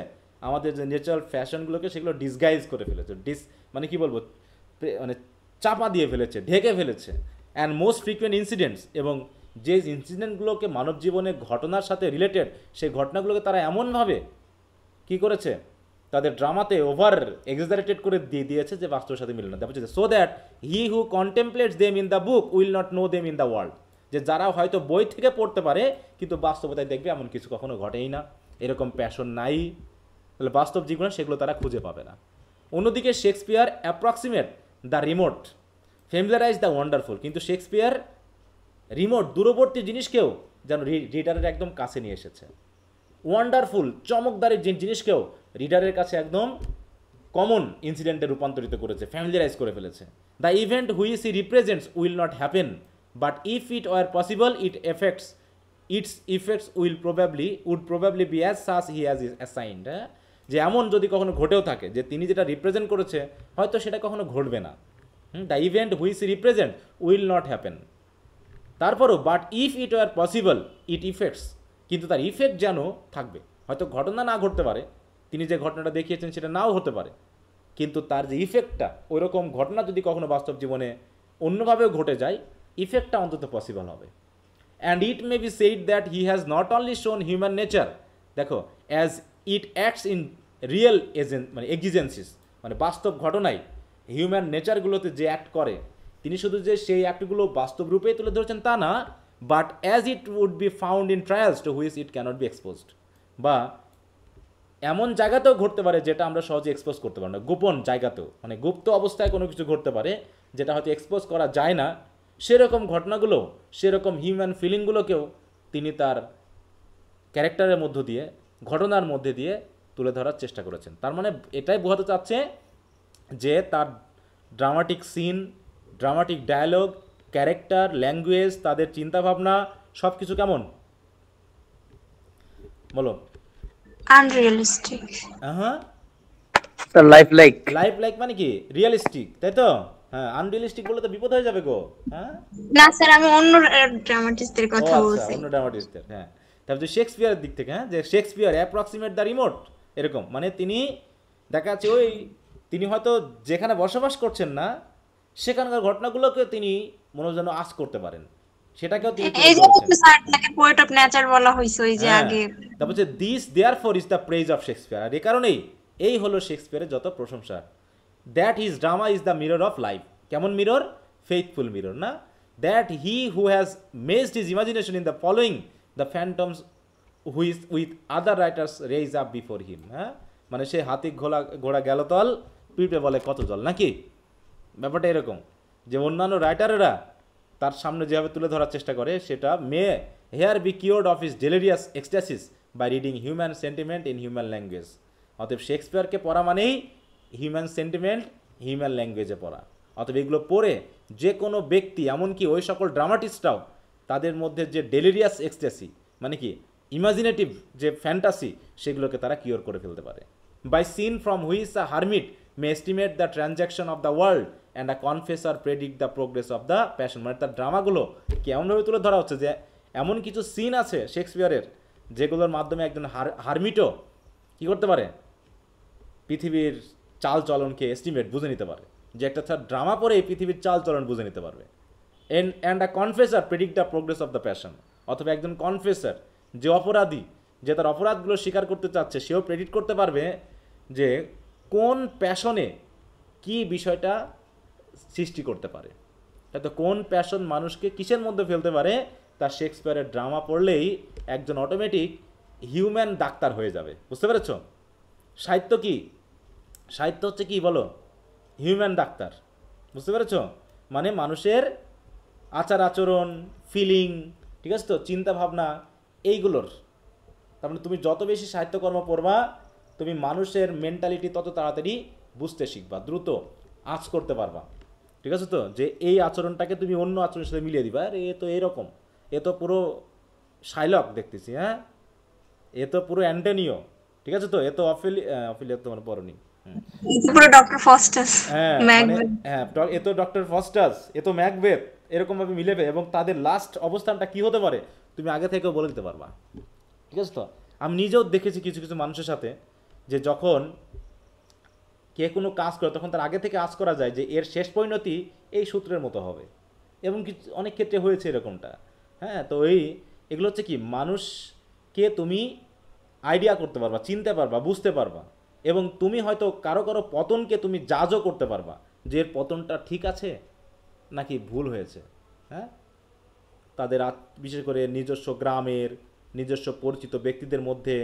আমাদের যে ন্যাচারাল ফ্যাশনগুলোকে সেগুলো ডিসগাইজ করে ফেলেছে, মানে কি বলবো, মানে চাপা দিয়ে ফেলেছে, ঢেকে ফেলেছে। অ্যান্ড মোস্ট ফ্রিকুয়েন্ট ইনসিডেন্টস, এবং যে ইনসিডেন্টগুলোকে মানব জীবনে ঘটনার সাথে রিলেটেড, সেই ঘটনাগুলোকে তারা এমনভাবে কী করেছে, তাদের ড্রামাতে ওভার এক্সাজারেটেড করে দিয়ে দিয়েছে যে বাস্তবের সাথে মিলে না। দেখা যাচ্ছে, so that he who contemplates them in the book will not know them in the world, যে যারা হয়তো বই থেকে পড়তে পারে কিন্তু বাস্তবতায় দেখবে এমন কিছু কখনো ঘটেই না, এরকম প্যাশন নাই, তাহলে বাস্তব জীবনে সেগুলো তারা খুঁজে পাবে না। অন্যদিকে Shakespeare approximate the remote, familiarize the wonderful, কিন্তু শেক্সপিয়ার রিমোট দূরবর্তী জিনিসকেও যেন রিডারের একদম কাছে নিয়ে এসেছে। ওয়ান্ডারফুল চমকদারের জিনিসকেও রিডারের কাছে একদম কমন ইনসিডেন্টে রূপান্তরিত করেছে, ফ্যামিলিয়ারাইজ করে ফেলেছে। The event which he represents will not happen, but if it were possible its effects would probably be as such he has assigned. হ্যাঁ, যে এমন যদি কখনো ঘটেও থাকে যে তিনি যেটা রিপ্রেজেন্ট করেছে হয়তো সেটা কখনো ঘটবে না। The event which he represent will not happen, তারপরও but if it were possible it effects, কিন্তু তার ইফেক্ট যেন থাকবে। হয়তো ঘটনা না ঘটতে পারে, তিনি যে ঘটনাটা দেখিয়েছেন সেটা নাও হতে পারে, কিন্তু তার যে ইফেক্টটা, ওই রকম ঘটনা যদি কখনো বাস্তব জীবনে অন্যভাবেও ঘটে যায়, ইফেক্টটা অন্তত পসিবল হবে। And it may be said that he has not only শোন হিউম্যান নেচার, দেখো, as it acts in real মানে এক্সিজেন্সিস, মানে বাস্তব ঘটনায় হিউম্যান নেচারগুলোতে যে অ্যাক্ট করে, তিনি শুধু যে সেই অ্যাক্টগুলো বাস্তব রূপেই তুলে ধরেছেন তা না, but as it would be found in trials to which it cannot be exposed, বা এমন জায়গাতেও ঘটতে পারে যেটা আমরা সহজে এক্সপোজ করতে পারি না, গোপন জায়গাতেও, মানে গুপ্ত অবস্থায় কোনো কিছু ঘটতে পারে যেটা হয়তো এক্সপোজ করা যায় না, সেরকম ঘটনাগুলো, সেরকম হিউম্যান ফিলিংগুলোকেও তিনি তার ক্যারেক্টারের মধ্য দিয়ে, ঘটনার মধ্যে দিয়ে তুলে ধরার চেষ্টা করেছেন। তার মানে এটাই বোঝাতে চাচ্ছে যে তার dramatic scene, dramatic dialogue, character, language, তাদের চিন্তাভাবনা সব কিছু কেমন বলো? আনরিয়েলিস্টিক। হ্যাঁ, লাইফ লাইক, লাইফ লাইক মানে কি রিয়েলিস্টিক, তাই তো? হ্যাঁ, আনরিয়েলিস্টিক বলে তো বিপদ হয়ে যাবে গো। হ্যাঁ না স্যার, আমি অন্য ড্রামাটিস্টদের কথা বলছি। অন্য ড্রামাটিস্টদের। হ্যাঁ, তারপর শেক্সপিয়ারের দিক থেকে, হ্যাঁ, যে শেক্সপিয়ার অ্যাপ্রক্সিমেট দ্য রিমোট, এরকম মানে তিনি দেখা যাচ্ছে ওই তিনি হয়তো যেখানে বসবাস করছেন না সেখানকার ঘটনাগুলোকে তিনি মনে যেন আঁচ করতে পারেন, সেটাকেও তিনি এই যে স্যারটাকে পোয়েট অফ নেচার বলা হইছে ওই যে আগে। তারপর যে this therefore is the praise of Shakespeare, আর এই কারণেই এই হলো শেক্সপিয়ারের যত প্রশংসা। That his drama is the mirror of life, কেমন মিরর? ফেইথফুল মিরর, না? That he who has mazed his imagination in the following the phantoms which with other writers raise up before him. হ্যাঁ, মানে সে হাতি ঘোড়া গেল তল, পিঁপড়ে বলে কত জল, নাকি? ব্যাপারটা এরকম যে অন্যান্য রাইটারেরা তার সামনে যেভাবে তুলে ধরার চেষ্টা করে, সেটা may here be cured of his delirious ecstasies by reading human sentiment in human language. অতএব শেক্সপিয়ারকে পড়া মানেই হিউম্যান সেন্টিমেন্ট হিউম্যান ল্যাঙ্গুয়েজে পড়া। অতএব এগুলো পড়ে যে কোনো ব্যক্তি, এমনকি ওই সকল ড্রামাটিস্টরাও, তাদের মধ্যে যে ডেলিরিয়াস এক্সট্যাসি মানে কি ইমাজিনেটিভ যে ফ্যান্টাসি, সেগুলোকে তারা কিওর করে ফেলতে পারে। By scene from which a hermit may estimate the transaction of the world and a confessor predict the progress of the passion. মানে তার ড্রামাগুলো কেমনভাবে তুলে ধরা হচ্ছে যে এমন কিছু সিন আছে শেক্সপিয়ারের যেগুলোর মাধ্যমে একজন হারমিটও কি করতে পারে? পৃথিবীর চাল চলনকে এস্টিমেট বুঝে নিতে পারে, যে একটা ড্রামা পড়ে এই পৃথিবীর চাল চলন বুঝে নিতে পারবে। And a confessor predict the progress of the passion, অথবা একজন কনফেসার, যে অপরাধী, যে তার অপরাধগুলো স্বীকার করতে চাচ্ছে, সেও প্রেডিক্ট করতে পারবে যে কোন প্যাশনে কি বিষয়টা সৃষ্টি করতে পারে। তো কোন প্যাশন মানুষকে কিসের মধ্যে ফেলতে পারে, তার শেক্সপিয়ারের ড্রামা পড়লেই একজন অটোমেটিক হিউম্যান ডাক্তার হয়ে যাবে। বুঝতে পেরেছ? সাহিত্য কি? সাহিত্য হচ্ছে কি বলো? Human doctor. বুঝতে পেরেছ? মানে মানুষের আচার আচরণ, ফিলিং, ঠিক আছে তো, চিন্তা ভাবনা, এইগুলোর। তার মানে তুমি যত বেশি সাহিত্যকর্ম পড়বা, তুমি মানুষের মেন্টালিটি তত তাড়াতাড়ি বুঝতে শিখবা, দ্রুত আঁচ করতে পারবা। ঠিক আছে তো, যে এই আচরণটাকে তুমি অন্য আচরণের সাথে মিলিয়ে দিবা, আরে এ তো এরকম, এ তো পুরো শাইলক দেখতেছি, হ্যাঁ, এ তো পুরো অ্যান্টনিও, ঠিক আছে তো, এ তো অফিলিয়া তোমার পড়নি, পুরো ডক্টর ফস্টাস, হ্যাঁ ম্যাকবেথ, হ্যাঁ, এ তো ডক্টর ফস্টাস, এ তো ম্যাকবেথ, এরকম ভাবে মিলেবে, এবং তাদের লাস্ট অবস্থানটা কি হতে পারে তুমি আগে থেকেও বলে দিতে পারবা। ঠিক আছে তো, আমি নিজেও দেখেছি কিছু কিছু মানুষের সাথে, যে যখন কে কোনো কাজ করে তখন তার আগে থেকে আজ করা যায় যে এর শেষ পরিণতি এই সূত্রের মতো হবে, এবং কিছু অনেক ক্ষেত্রে হয়েছে এরকমটা। হ্যাঁ, তো এগুলো হচ্ছে কি, মানুষকে তুমি আইডিয়া করতে পারবা, চিনতে পারবা, বুঝতে পারবা, এবং তুমি হয়তো কারো কারো পতনকে তুমি জাজও করতে পারবা যে এর পতনটা ঠিক আছে নাকি ভুল হয়েছে। হ্যাঁ, তাদের বিশেষ করে নিজস্ব গ্রামের, নিজস্ব পরিচিত ব্যক্তিদের মধ্যে,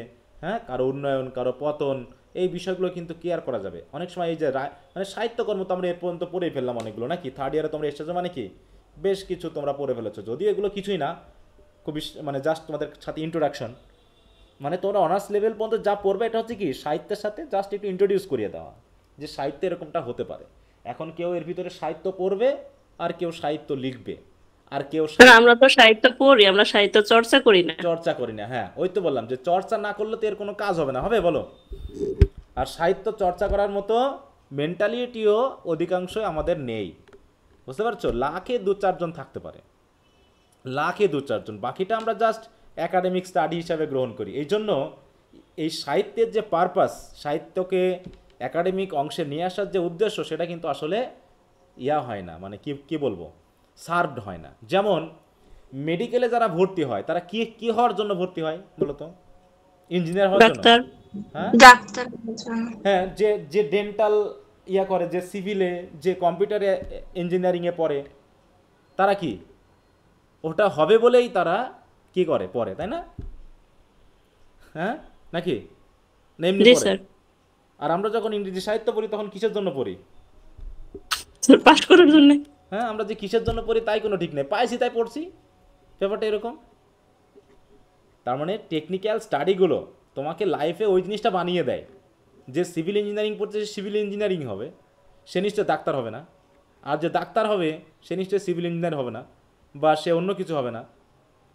হ্যাঁ, কারো উন্নয়ন, কারো পতন, এই বিষয়গুলো কিন্তু কেয়ার করা যাবে। অনেক সময় এই যে মানে সাহিত্যকর্ম তো আমরা এর পর্যন্ত পড়েই ফেললাম অনেকগুলো, নাকি থার্ড ইয়ারে তোমরা এসেছো, মানে কি বেশ কিছু তোমরা পড়ে ফেলেছো, যদিও এগুলো কিছুই না, খুবই মানে জাস্ট তোমাদের সাথে ইন্ট্রোডাকশন। মানে তোমরা অনার্স লেভেল পর্যন্ত যা পড়বে এটা হচ্ছে কি সাহিত্যের সাথে জাস্ট একটু ইন্ট্রোডিউস করিয়ে দেওয়া, যে সাহিত্য এরকমটা হতে পারে। এখন কেউ এর ভিতরে সাহিত্য পড়বে, আর কেউ সাহিত্য লিখবে, আর কেউ আমরা তো সাহিত্য পড়ি, আমরা সাহিত্য চর্চা করি না। চর্চা করি না, হ্যাঁ, ওই তো বললাম যে চর্চা না করলে তো এর কোনো কাজ হবে না, হবে বলো? আর সাহিত্য চর্চা করার মতো মেন্টালিটিও অধিকাংশ আমাদের নেই। বুঝতে পারছো? লাখে 2-4 জন থাকতে পারে, লাখে 2-4 জন, বাকিটা আমরা জাস্ট একাডেমিক স্টাডি হিসাবে গ্রহণ করি। এই জন্য এই সাহিত্যের যে পারপাস, সাহিত্যকে একাডেমিক অংশে নিয়ে আসার যে উদ্দেশ্য, সেটা কিন্তু আসলে হয় না, মানে কি বলবো, সার্ভড হয় না। যেমন মেডিকেলে যারা ভর্তি হয় তারা কি হওয়ার জন্য ভর্তি হয় বলতো? ইঞ্জিনিয়ার হওয়ার জন্য, হ্যাঁ, ডাক্তার, হ্যাঁ, যে ডেন্টাল করে, যে সিভিলে, যে কম্পিউটারে ইঞ্জিনিয়ারিংয়ে পড়ে, তারা কি ওটা হবে বলেই তারা কি করে, পড়ে, তাই না? হ্যাঁ, নাকি এমনি পড়ে? আর আমরা যখন ইংরেজি সাহিত্য পড়ি তখন কিসের জন্য পড়ি? পাস করার জন্য। হ্যাঁ, আমরা যে কিসের জন্য পড়ি তাই কোনো ঠিক নেই, পাইছি তাই পড়ছি, ব্যাপারটা এরকম। তার মানে টেকনিক্যাল স্টাডিগুলো তোমাকে লাইফে ওই জিনিসটা বানিয়ে দেয়, যে সিভিল ইঞ্জিনিয়ারিং পড়ছে সে সিভিল ইঞ্জিনিয়ারিং হবে, সে নিশ্চয় ডাক্তার হবে না, আর যে ডাক্তার হবে সে নিশ্চয়ই সিভিল ইঞ্জিনিয়ার হবে না, বা সে অন্য কিছু হবে না।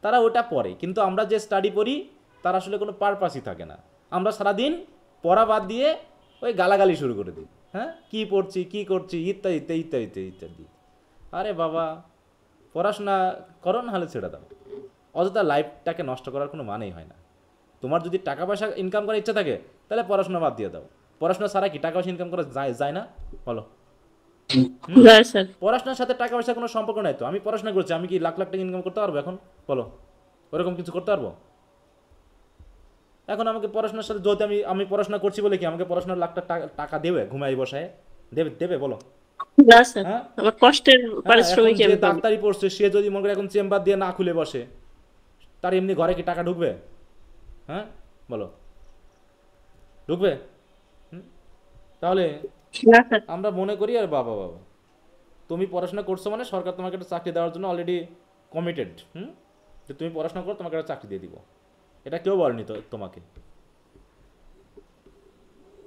তারা ওটা পড়ে, কিন্তু আমরা যে স্টাডি পড়ি তার আসলে কোনো পারপাসই থাকে না। আমরা সারাদিন পড়া বাদ দিয়ে ওই গালাগালি শুরু করে দিই, হ্যাঁ, কী পড়ছি, কী করছি, ইত্যাদি ইত্যাদি ইত্যাদি ইত্যাদি। আরে বাবা, পড়াশোনা করো, না হলে ছেড়ে দাও, অযথা লাইফটাকে নষ্ট করার কোনো মানেই হয় না। তোমার যদি টাকা পয়সা ইনকাম করার ইচ্ছা থাকে তাহলে পড়াশোনা বাদ দিয়ে দাও। পড়াশোনা ছাড়া কি টাকা পয়সা ইনকাম করা যায় না বলো? পড়াশোনার সাথে টাকা পয়সার কোনো সম্পর্ক নাই তো। আমি পড়াশোনা করছি, আমি কি লাখ লাখ টাকা ইনকাম করতে পারবো এখন বলো? ওরকম কিছু করতে পারবো? এখন আমাকে পড়াশোনার সাথে, যদি আমি পড়াশোনা করছি বলে কি আমাকে পড়াশোনার লাখ টাকা দেবে ঘুমাই বসায়? দেবে বলো? ডাক্তারি পড়ছে সে যদি মনে করে এখন চেম্বার দিয়ে না খুলে বসে, তার এমনি ঘরে কি টাকা ঢুকবে? হ্যাঁ বলো, ঢুকবে? তাহলে আমরা মনে করি আর বাবা তুমি পড়াশোনা করছো মানে সরকার তোমাকে একটা চাকরি দেওয়ার জন্য অলরেডি কমিটেড, যে তুমি পড়াশোনা করো তোমাকে একটা চাকরি দিয়ে দিব। এটা কেউ বলেনি তো তোমাকে।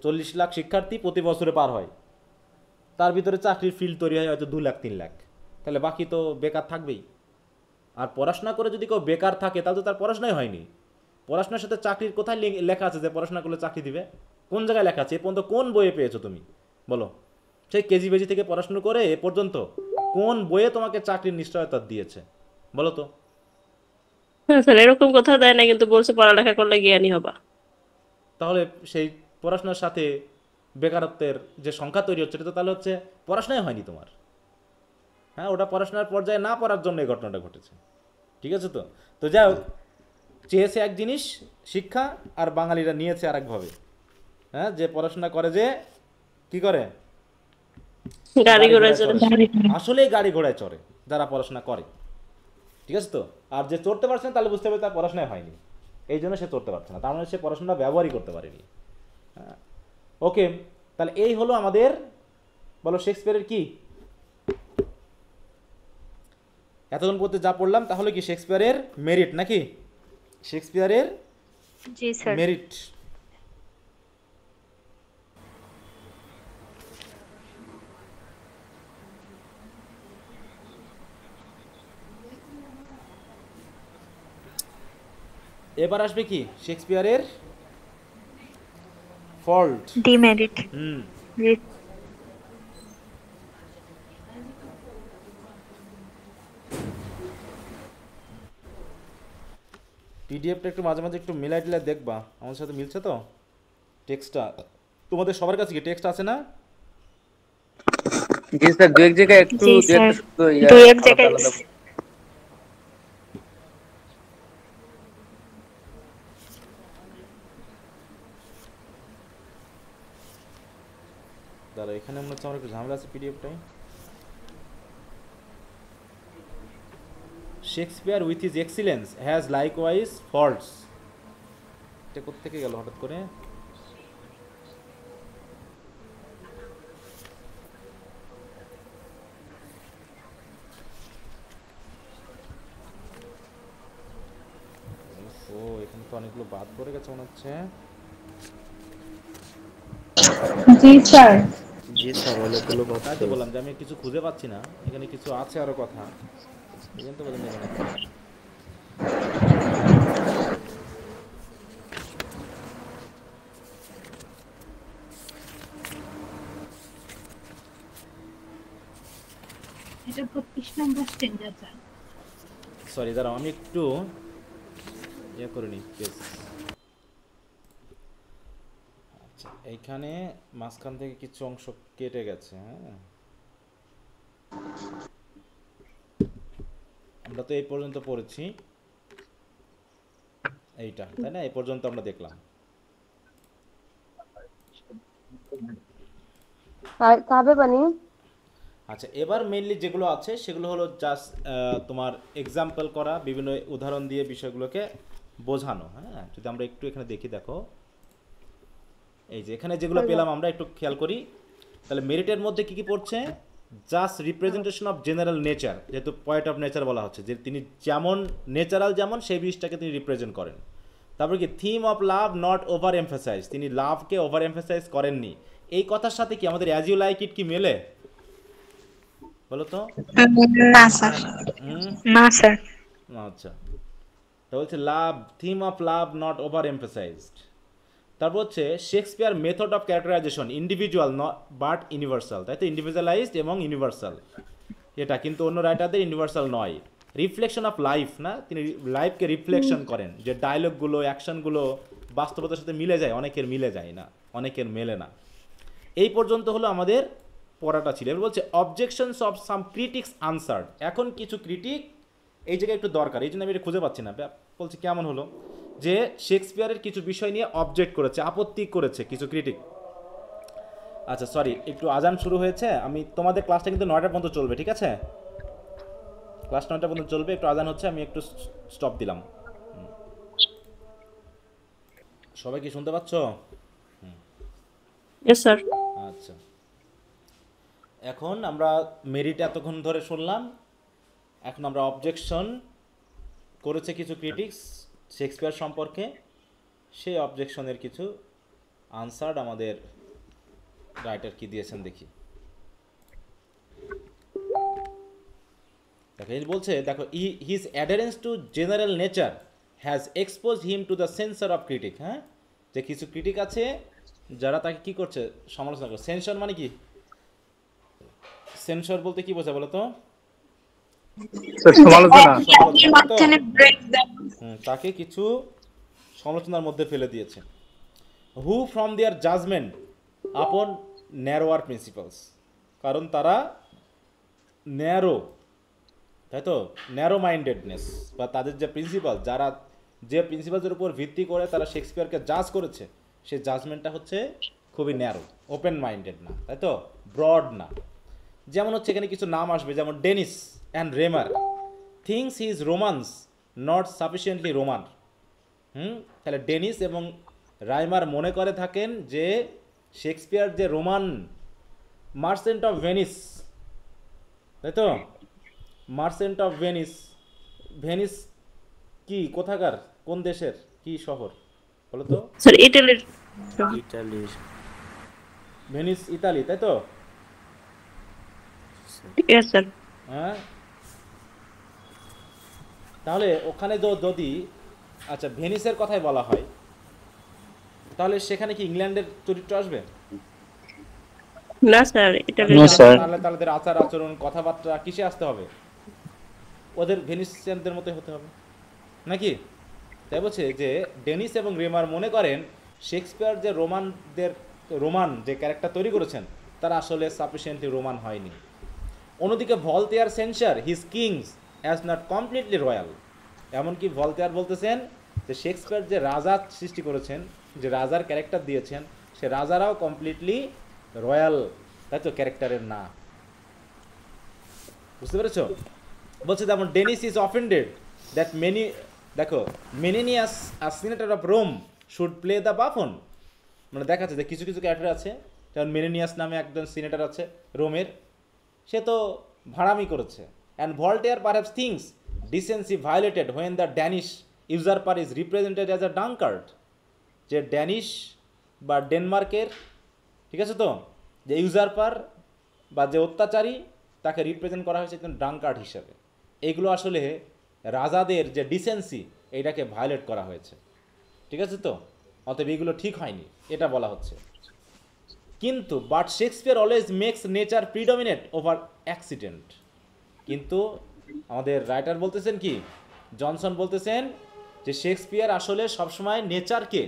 40 লাখ শিক্ষার্থী প্রতি বছরে পার হয়, তার ভিতরে চাকরির ফিল্ড তৈরি হয় হয়তো 2 লাখ 3 লাখ, তাহলে বাকি তো বেকার থাকবেই। আর পড়াশোনা করে যদি কেউ বেকার থাকে তাহলে তো তার পড়াশোনাই হয়নি। পড়াশোনার সাথে চাকরির কোথায় লেখা আছে যে পড়াশোনা করলে চাকরি দিবে? কোন জায়গায় লেখা আছে? এ পর্যন্ত কোন বইয়ে পেয়েছো তুমি বলো? সেই কেজি বেজি থেকে পড়াশোনা করে এ পর্যন্ত কোন বইয়ে তোমাকে চাকরির নিশ্চয়তা দিয়েছে বলো তো? হ্যাঁ স্যার, এরকম কথা দেয় না, কিন্তু বলছে পড়ালেখা করলে জ্ঞানী হবা। তাহলে সেই পড়াশোনার সাথে বেকারত্বের যে সংখ্যা তৈরি হচ্ছে, এটা তো তাহলে হচ্ছে পড়াশোনাই হয়নি তোমার। হ্যাঁ, ওটা পড়াশোনার পর্যায়ে না পড়ার জন্য এই ঘটনাটা ঘটেছে। ঠিক আছে? তো তো যাই হোক, চেয়েছে এক জিনিস শিক্ষা, আর বাঙালিরা নিয়েছে আরেকভাবে। হ্যাঁ, যে পড়াশোনা করে যে কি করে, গাড়ি ঘোড়ায় চড়ে। আসলেই গাড়ি ঘোড়ায় চড়ে যারা পড়াশোনা করে। ঠিক আছে? তো আর যে চড়তে পারছে না তাহলে বুঝতে হবে তার পড়াশোনায় হয়নি, এই জন্য সে চড়তে পারছে না, তার মানে সে পড়াশোনা ব্যবহারই করতে পারেনি। হ্যাঁ, ওকে, তাহলে এই হলো আমাদের, বলো শেক্সপিয়ারের কি এতক্ষণ পর্যন্ত যা পড়লাম, তাহলে কি শেক্সপিয়ারের মেরিট নাকি? শেক্সপিয়ারের জি স্যার। মেরিট। এবার আসবে কি শেক্সপিয়ারের ফল্ট, ডিমেরিট। জি পিডিএফটা একটু মাঝে মাঝে একটু মিলাই টিলাই দেখবা, আমাদের সাথে মিলছে তো টেক্সটটা? তোমাদের সবার কাছে কি টেক্সট আছে না? জি স্যার, দু এক জায়গায় একটু জি স্যার, দু এক জায়গায় দাঁড়া, এখানে মনে হচ্ছে আমার একটু ঝামেলা আছে পিডিএফটাই। Shakespeare with his excellence has likewise faults. এটা কোত্থেকে গেল হঠাৎ করে? ও, এখানে তো অনেকগুলো বাদ পড়ে গেছে মনে হচ্ছে। জি স্যার। জি স্যার, অনেকগুলো তাই তো বললাম যে আমি কিছু খুঁজে পাচ্ছি না, এখানে কিছু আছে আরো কথা, এই জন্য তো বললাম যে এখানে। এটা 25 নম্বর স্ট্যান্ডার্ড স্যার। সরি, দাঁড়াও আমি একটু ইয়ে করে নিই প্লিজ। আচ্ছা, এইখানে মাঝখান থেকে কিছু অংশ কেটে গেছে। হ্যাঁ, আমরা তো এই পর্যন্ত পড়েছি, এইটা তাই না? এই পর্যন্ত আমরা দেখলাম। কাবে বানি? আচ্ছা, এবার মেইনলি যেগুলো আছে সেগুলো হলো জাস্ট তোমার এক্সাম্পল করা, বিভিন্ন উদাহরণ দিয়ে বিষয়গুলোকে বোঝানো। হ্যাঁ, যদি আমরা একটু এখানে দেখি, দেখো এই যে এখানে যেগুলো পেলাম আমরা একটু খেয়াল করি, তাহলে মেরিটের মধ্যে কি কি পড়ছে? Just representation of general nature, যেহেতু পয়েন্ট অফ নেচার বলা হচ্ছে, যে তিনি যেমন ন্যাচারাল যেমন সেই জিনিসটাকে তিনি রিপ্রেজেন্ট করেন। তারপর কি theme of love not over emphasise, তিনি লাভকে ওভার এমফাসাইজ করেননি। এই কথার সাথে কি আমাদের অ্যাজ ইউ লাইক ইট কি মেলে বলো তো? না স্যার। না স্যার। আচ্ছা, তা বলছে love, theme of love not over emphasised. তারপর হচ্ছে Shakespeare method of characterisation individual not but universal, তাই তো? ইন্ডিভিজুয়ালাইজড এবং ইউনিভার্সাল, এটা কিন্তু অন্য রাইটারদের ইউনিভার্সাল নয়। রিফ্লেকশন অফ লাইফ, না, তিনি লাইফকে রিফ্লেকশন করেন, যে ডায়লগগুলো অ্যাকশনগুলো বাস্তবতার সাথে মিলে যায়, অনেকের মিলে যায় না, অনেকের মেলে না। এই পর্যন্ত হলো আমাদের পড়াটা ছিল। এবার বলছে objections of some critics answered. এখন কিছু ক্রিটিক এই জায়গায় একটু দরকার, এই জন্য আমি এটা খুঁজে পাচ্ছি না। বলছে কেমন হলো, যে শেক্সপিয়ারের কিছু বিষয় নিয়ে অবজেক্ট করেছে, আপত্তি করেছে কিছু ক্রিটিক। আচ্ছা সরি, একটু আজান শুরু হয়েছে, আমি তোমাদের ক্লাসটা কিন্তু 9টা পর্যন্ত চলবে, ঠিক আছে? ক্লাস 9টা পর্যন্ত চলবে, একটু আজান হচ্ছে, আমি একটু স্টপ দিলাম। সবাই কি শুনতে পাচ্ছ? Yes sir. আচ্ছা, এখন আমরা মেরিট এতক্ষণ ধরে শুনলাম, এখন আমরা অবজেকশন করেছে কিছু ক্রিটিক্স শেক্সপিয়ার সম্পর্কে, সেই অবজেকশনের কিছু আনসার আমাদের রাইটার কি দিয়েছেন দেখি। দেখো এই বলছে, দেখো his adherence to general nature has expose him to the censure of critic. হ্যাঁ, যে কিছু ক্রিটিক আছে যারা তাকে কি করছে, সমালোচনা করছে। সেন্সর মানে কি? সেন্সর বলতে কি বোঝায় বলো তো? তাকে কিছু সমালোচনার মধ্যে ফেলে দিয়েছে। হু ফ্রম দেয়ার জাজমেন্ট আপন ন্যারোয়ার প্রিন্সিপালস, কারণ তারা ন্যারো, তাই তো, ন্যারো মাইন্ডেডনেস বা তাদের যে প্রিন্সিপাল, যারা যে প্রিন্সিপালসের উপর ভিত্তি করে তারা শেক্সপিয়ারকে জাজ করেছে, সেই জাজমেন্টটা হচ্ছে খুবই ন্যারো, ওপেন মাইন্ডেড না, তাই তো, ব্রড না। যেমন হচ্ছে এখানে কিছু নাম আসবে, যেমন Dennis and Rymer thinks his Romans not sufficiently Roman. তাহলে ডেনিস এবং রাইমার মনে করে থাকেন যে শেক্সপিয়ার যে রোমান মার্চেন্ট অফ ভেনিস, তাই তো, মার্চেন্ট অফ ভেনিস, ভেনিস কি কোথাকার, কোন দেশের, কি শহর বলো তো? স্যার ইটালির। ইটালির। ভেনিস ইতালি, তাই তো? Yes sir. হ্যাঁ, তাহলে ওখানে যদি আচ্ছা ভেনিসের কথাই বলা হয়, তাহলে সেখানে কি ইংল্যান্ডের চরিত্র আসবে? না স্যার, ইটালি। তাহলে তাদের আচার আচরণ কথাবার্তা কিসে আসতে হবে? ওদের ভেনিসিয়ানদের মতোই হতে হবে নাকি? তাই বলছে যে ডেনিস এবং রেমার মনে করেন শেক্সপিয়ার যে রোমান যে ক্যারেক্টার তৈরি করেছেন তারা আসলে সাফিসিয়েন্টলি রোমান হয়নি। অন্যদিকে Voltaire censure his kings as not completely royal. এমনকি ভলতেয়ার বলতেছেন যে শেক্সপিয়ার যে রাজা সৃষ্টি করেছেন, যে রাজার ক্যারেক্টার দিয়েছেন, সে রাজারাও কমপ্লিটলি রয়্যাল, তাই তো, ক্যারেক্টারের না। বুঝতে পেরেছ? বলছে যেমন ডেনিস ইজ অফেন্ডেড দ্যাট দেখো Menenius a senator of Rome should play the buffoon. মানে দেখাচ্ছে যে কিছু কিছু ক্যারেক্টার আছে, যেমন মেনিনিয়াস নামে একজন সিনেটর আছে রোমের, সে তো ভাড়ামি করেছে। And Voltaire perhaps thinks decency violated when the Danish usurper is represented as a drunkard. যে ড্যানিশ বা ডেনমার্কের, ঠিক আছে তো, যে ইউজারপার বা যে অত্যাচারী তাকে রিপ্রেজেন্ট করা হয়েছে একজন ডাঙ্কার্ড হিসেবে। এগুলো আসলে রাজাদের যে ডিসেন্সি এইটাকে ভায়োলেট করা হয়েছে, ঠিক আছে তো, অতএব এগুলো ঠিক হয়নি এটা বলা হচ্ছে। কিন্তু but Shakespeare always makes nature predominate over accident. কিন্তু আমাদের রাইটার বলতেছেন কি, জনসন বলতেছেন যে শেক্সপিয়ার আসলে সবসময় নেচারকে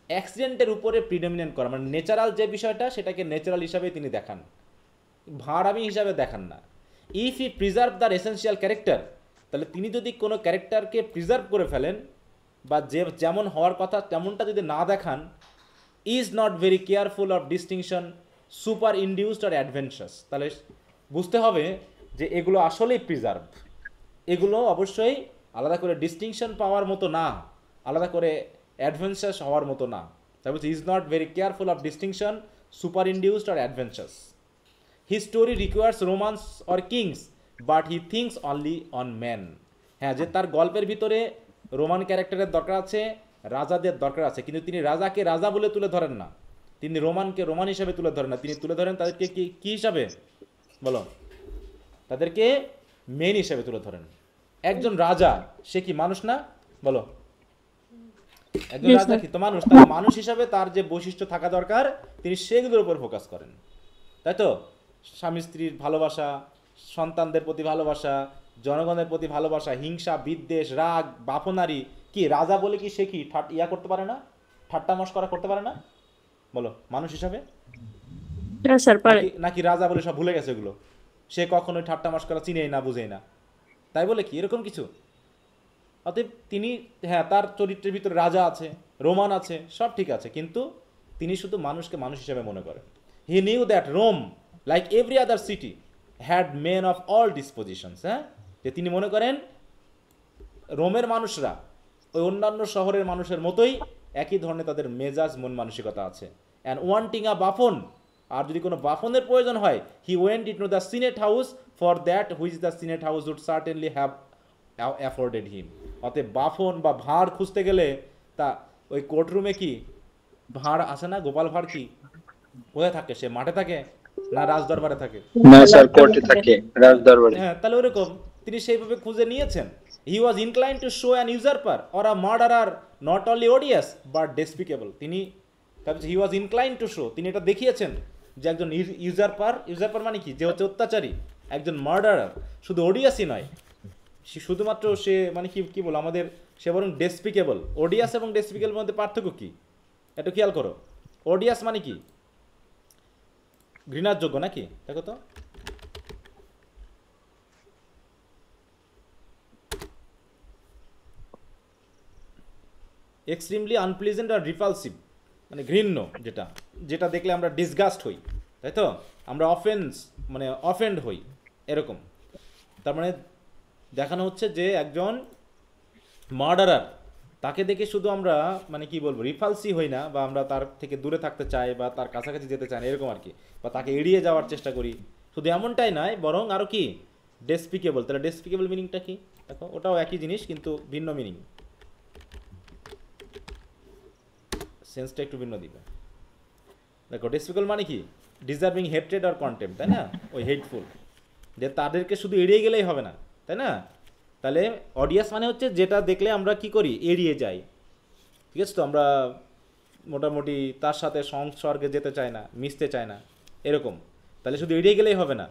অ্যাক্সিডেন্টের উপরে প্রিডমিনেন্ট করা, মানে ন্যাচারাল যে বিষয়টা সেটাকে ন্যাচারাল হিসাবে তিনি দেখান, ভাড়ামি হিসাবে দেখান না। If E preserve the essential character, তাহলে তিনি যদি কোনো ক্যারেক্টারকে প্রিজার্ভ করে ফেলেন বা যেমন হওয়ার কথা তেমনটা যদি না দেখান, is not very careful of distinction superinduced আর অ্যাডভেঞ্চারাস, তাহলে বুঝতে হবে যে এগুলো আসলেই প্রিজার্ভ, এগুলো অবশ্যই আলাদা করে ডিস্টিংশন পাওয়ার মতো না, আলাদা করে অ্যাডভেঞ্চারাস হওয়ার মতো না। তাই বলছে is not very careful of distinction superinduced আর adventurous. His story requires Romans or kings but he thinks only on man. হ্যাঁ, যে তার গল্পের ভিতরে রোমান ক্যারেক্টারের দরকার আছে, রাজাদের দরকার আছে, কিন্তু তিনি রাজাকে রাজা বলে তুলে ধরেন না, তিনি রোমানকে রোমান হিসাবে তুলে ধরেন না, তিনি তুলে ধরেন তাদেরকে কি হিসাবে বলো, তাদেরকে মেন হিসাবে তুলে ধরেন। একজন রাজা সে কি মানুষ না বলো? একজন রাজা কি তো মানুষ? তার মানুষ হিসাবে তার যে বৈশিষ্ট্য থাকা দরকার তিনি সেগুলোর উপর ফোকাস করেন, তাই তো। স্বামী স্ত্রীর ভালোবাসা, সন্তানদের প্রতি ভালোবাসা, জনগণের প্রতি ভালোবাসা, হিংসা, বিদ্বেষ, রাগ, বাপনারি, কি রাজা বলে কি সে কি করতে পারে না, ঠাট্টা মশকরা করতে পারে না বলো মানুষ হিসাবে? নাকি রাজা বলে সব ভুলে গেছে এগুলো, সে কখনোই ঠাট্টা মশকরা চিনেই না, বুঝেই না, তাই বলে কি এরকম কিছু? অতএব তিনি, হ্যাঁ, তার চরিত্রের ভিতরে রাজা আছে, রোমান আছে, সব ঠিক আছে, কিন্তু তিনি শুধু মানুষকে মানুষ হিসেবে মনে করেন। He knew that Rome like every other city had men of all dispositions. হ্যাঁ, যে তিনি মনে করেন রোমের মানুষরা ওই অন্যান্য শহরের মানুষের মতোই একই ধরনের তাদের মেজাজ, মন মানসিকতা আছে। অ্যান্ড ওয়ান্টিং আ বাফন, আর যদি কোনো বাফনের প্রয়োজন হয়, he went into the senate house for that which the senate house would certainly have afforded him. অতএব বাফন বা ভাঁড় খুঁজতে গেলে তা ওই কোর্টরুমে কি ভাঁড় আসে না? গোপাল ভাঁড় কি কোথায় থাকে? সে মাঠে থাকে না রাজদরবারে থাকে? না স্যার, কোর্টে থাকে, রাজদরবারে। হ্যাঁ, তাহলে ওরকম তিনি সেইভাবে খুঁজে নিয়েছেন। He was incline to show an usurper or a murderer not only odious but despicable. তিনি he was incline to show, তিনি এটা দেখিয়েছেন যে একজন ইউজারপার মানে কি, যে হচ্ছে অত্যাচারী, একজন মার্ডারার শুধু ওডিয়াসই নয়, শুধুমাত্র সে মানে কি বল আমাদের, সে বরং ডেসপিকেবল। ওডিয়াস এবং ডেসপিকেবল মধ্যে পার্থক্য কি? একটু খেয়াল করো, ওডিয়াস মানে কি? ঘৃণার যোগ্য নাকি? দেখো তো, এক্সট্রিমলি আনপ্লিজেন্ট আর রিপালসিভ, মানে ঘৃণ্য, যেটা যেটা দেখলে আমরা ডিসগাস্ট হই, তাই তো? আমরা অফেন্ড হই, এরকম। তার মানে দেখানো হচ্ছে যে একজন মার্ডারার, তাকে দেখে শুধু আমরা মানে কি বলবো, রিপালসি হই না, বা আমরা তার থেকে দূরে থাকতে চাই বা তার কাছাকাছি যেতে চাই না, এরকম আর কি, বা তাকে এড়িয়ে যাওয়ার চেষ্টা করি। শুধু এমনটাই নয়, বরং আরও কি ডেসপিকেবল। তাহলে ডেসপিকেবল মিনিংটা কি? দেখো, ওটাও একই জিনিস কিন্তু ভিন্ন মিনিং, সেন্সটা একটু ভিন্ন দিবে। দেখো, ডেসপিকেবল মানে কি? ডিজার্ভিং হেট্রেড আর কন্টেম্প, তাই না? ওই হেটফুল, যে তাদেরকে শুধু এড়িয়ে গেলেই হবে না, তাই না? তাহলে অডিয়াস মানে হচ্ছে যেটা দেখলে আমরা কি করি, এড়িয়ে যাই, ঠিক আছে? তো আমরা মোটামুটি তার সাথে সংসর্গে যেতে চাই না, মিশতে চায় না, এরকম। তাহলে শুধু এড়িয়ে গেলেই হবে না,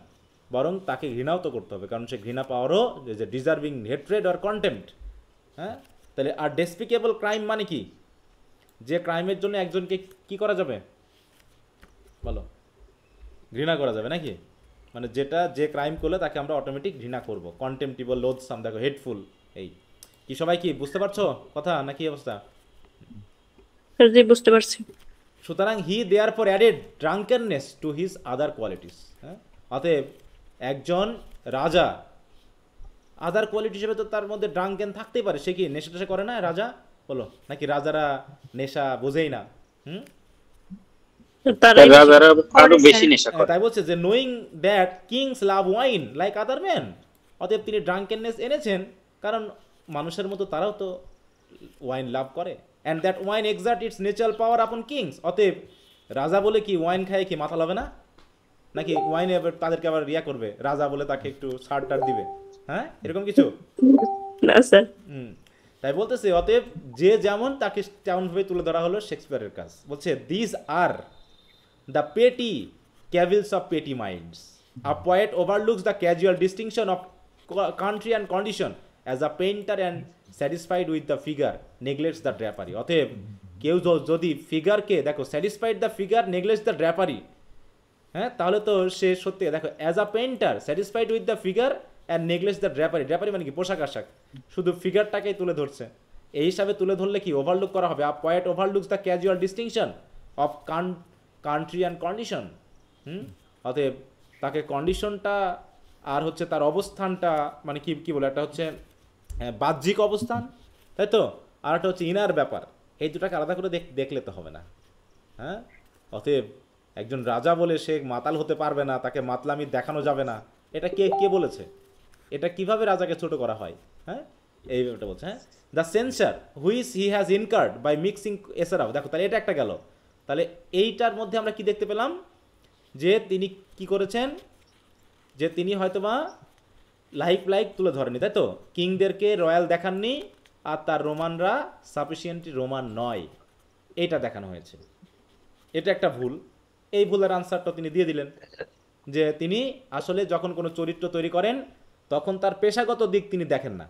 বরং তাকে ঘৃণাও তো করতে হবে, কারণ সে ঘৃণা পাওয়ারও যে ডিজার্ভিং হেট্রেড আর কন্টেম্পট। হ্যাঁ, তাহলে আর ডেসপিকেবল ক্রাইম মানে কি? যে ক্রাইমের জন্য একজনকে কি করা যাবে বলো, ঘৃণা করা যাবে নাকি? মানে যে ক্রাইম করলে তাকে আমরা অটোমেটিক ঘৃণা করব, কন্টেম্পটিবল, লোথসাম। দেখো, হেটফুল, এই কি সবাই কি বুঝতে পারছো কথা নাকি অবস্থা? জি, বুঝতে পারছি। সুতরাং he therefore added drunkenness to his other qualities. হ্যাঁ, অতএব একজন রাজা আদার কোয়ালিটি হিসেবে তো তার মধ্যে ড্রাঙ্কেন থাকতেই পারে। সে কি নেশা টেশা করে না রাজা? বলো, নাকি রাজারা নেশা বোঝেই না? তাই বলছে যে knowing that kings love wine like other man. অতএব তিনি ড্রাঙ্কেননেস এনেছেন কারণ মানুষের মতো তারাও তো ওয়াইন লাভ করে। And that wine exert its natural power upon kings. অতএব রাজা বলে কি ওয়াইন খায় কি মাথা লাবে না? নাকি ওয়াইনে তাদেরকে আবার রিয়া করবে, রাজা বলে তাকে একটু সার টার দিবে? হ্যাঁ, এরকম কিছু না স্যার। তাই বলতেছে অতএব যে যেমন তাকে তেমনভাবে তুলে ধরা হলো শেক্সপিয়ারের কাজ। বলছে this are the petty cavils of petty minds. A poet overlooks the casual distinction of country and condition as a painter and satisfied with the figure neglects the drapery. অতএব কেউ যদি ফিগারকে দেখো, satisfied the figure neglects the drapery, হ্যাঁ, তাহলে তো সে সত্যি দেখো as a painter satisfied with the figure and neglects the drapery. Drapery মানে কি? পোশাক আশাক, শুধু ফিগারটাকেই তুলে ধরছে। এই হিসাবে তুলে ধরলে কি ওভারলুক করা হবে? A poet overlooks the casual distinction of country and condition. অতএব তাকে কন্ডিশনটা আর হচ্ছে তার অবস্থানটা, মানে কি কি বলে, একটা হচ্ছে বাহ্যিক অবস্থান, তাই তো, আর একটা হচ্ছে ইনার ব্যাপার। এই দুটাকে আলাদা করে দেখলে তো হবে না। হ্যাঁ, অতএব একজন রাজা বলে সে মাতাল হতে পারবে না, তাকে মাতলামি দেখানো যাবে না, এটা কে বলেছে? এটা কিভাবে রাজাকে ছোট করা হয়? হ্যাঁ, এই ব্যাপারটা বলছে। হ্যাঁ, the censure which he has incurred by mixing এছাড়াও দেখো, তাহলে এটা একটা গেল। তাহলে এইটার মধ্যে আমরা কি দেখতে পেলাম? যে তিনি কি করেছেন, যে তিনি হয়তোবা লাইক তুলে ধরেনি, তাই তো, কিংদেরকে রয়্যাল দেখাননি, আর তার রোমানরা সাফিসিয়েন্টলি রোমান নয়, এটা দেখানো হয়েছে। এটা একটা ভুল। এই ভুলের আনসারটা তিনি দিয়ে দিলেন যে তিনি আসলে যখন কোনো চরিত্র তৈরি করেন তখন তার পেশাগত দিক তিনি দেখেন না,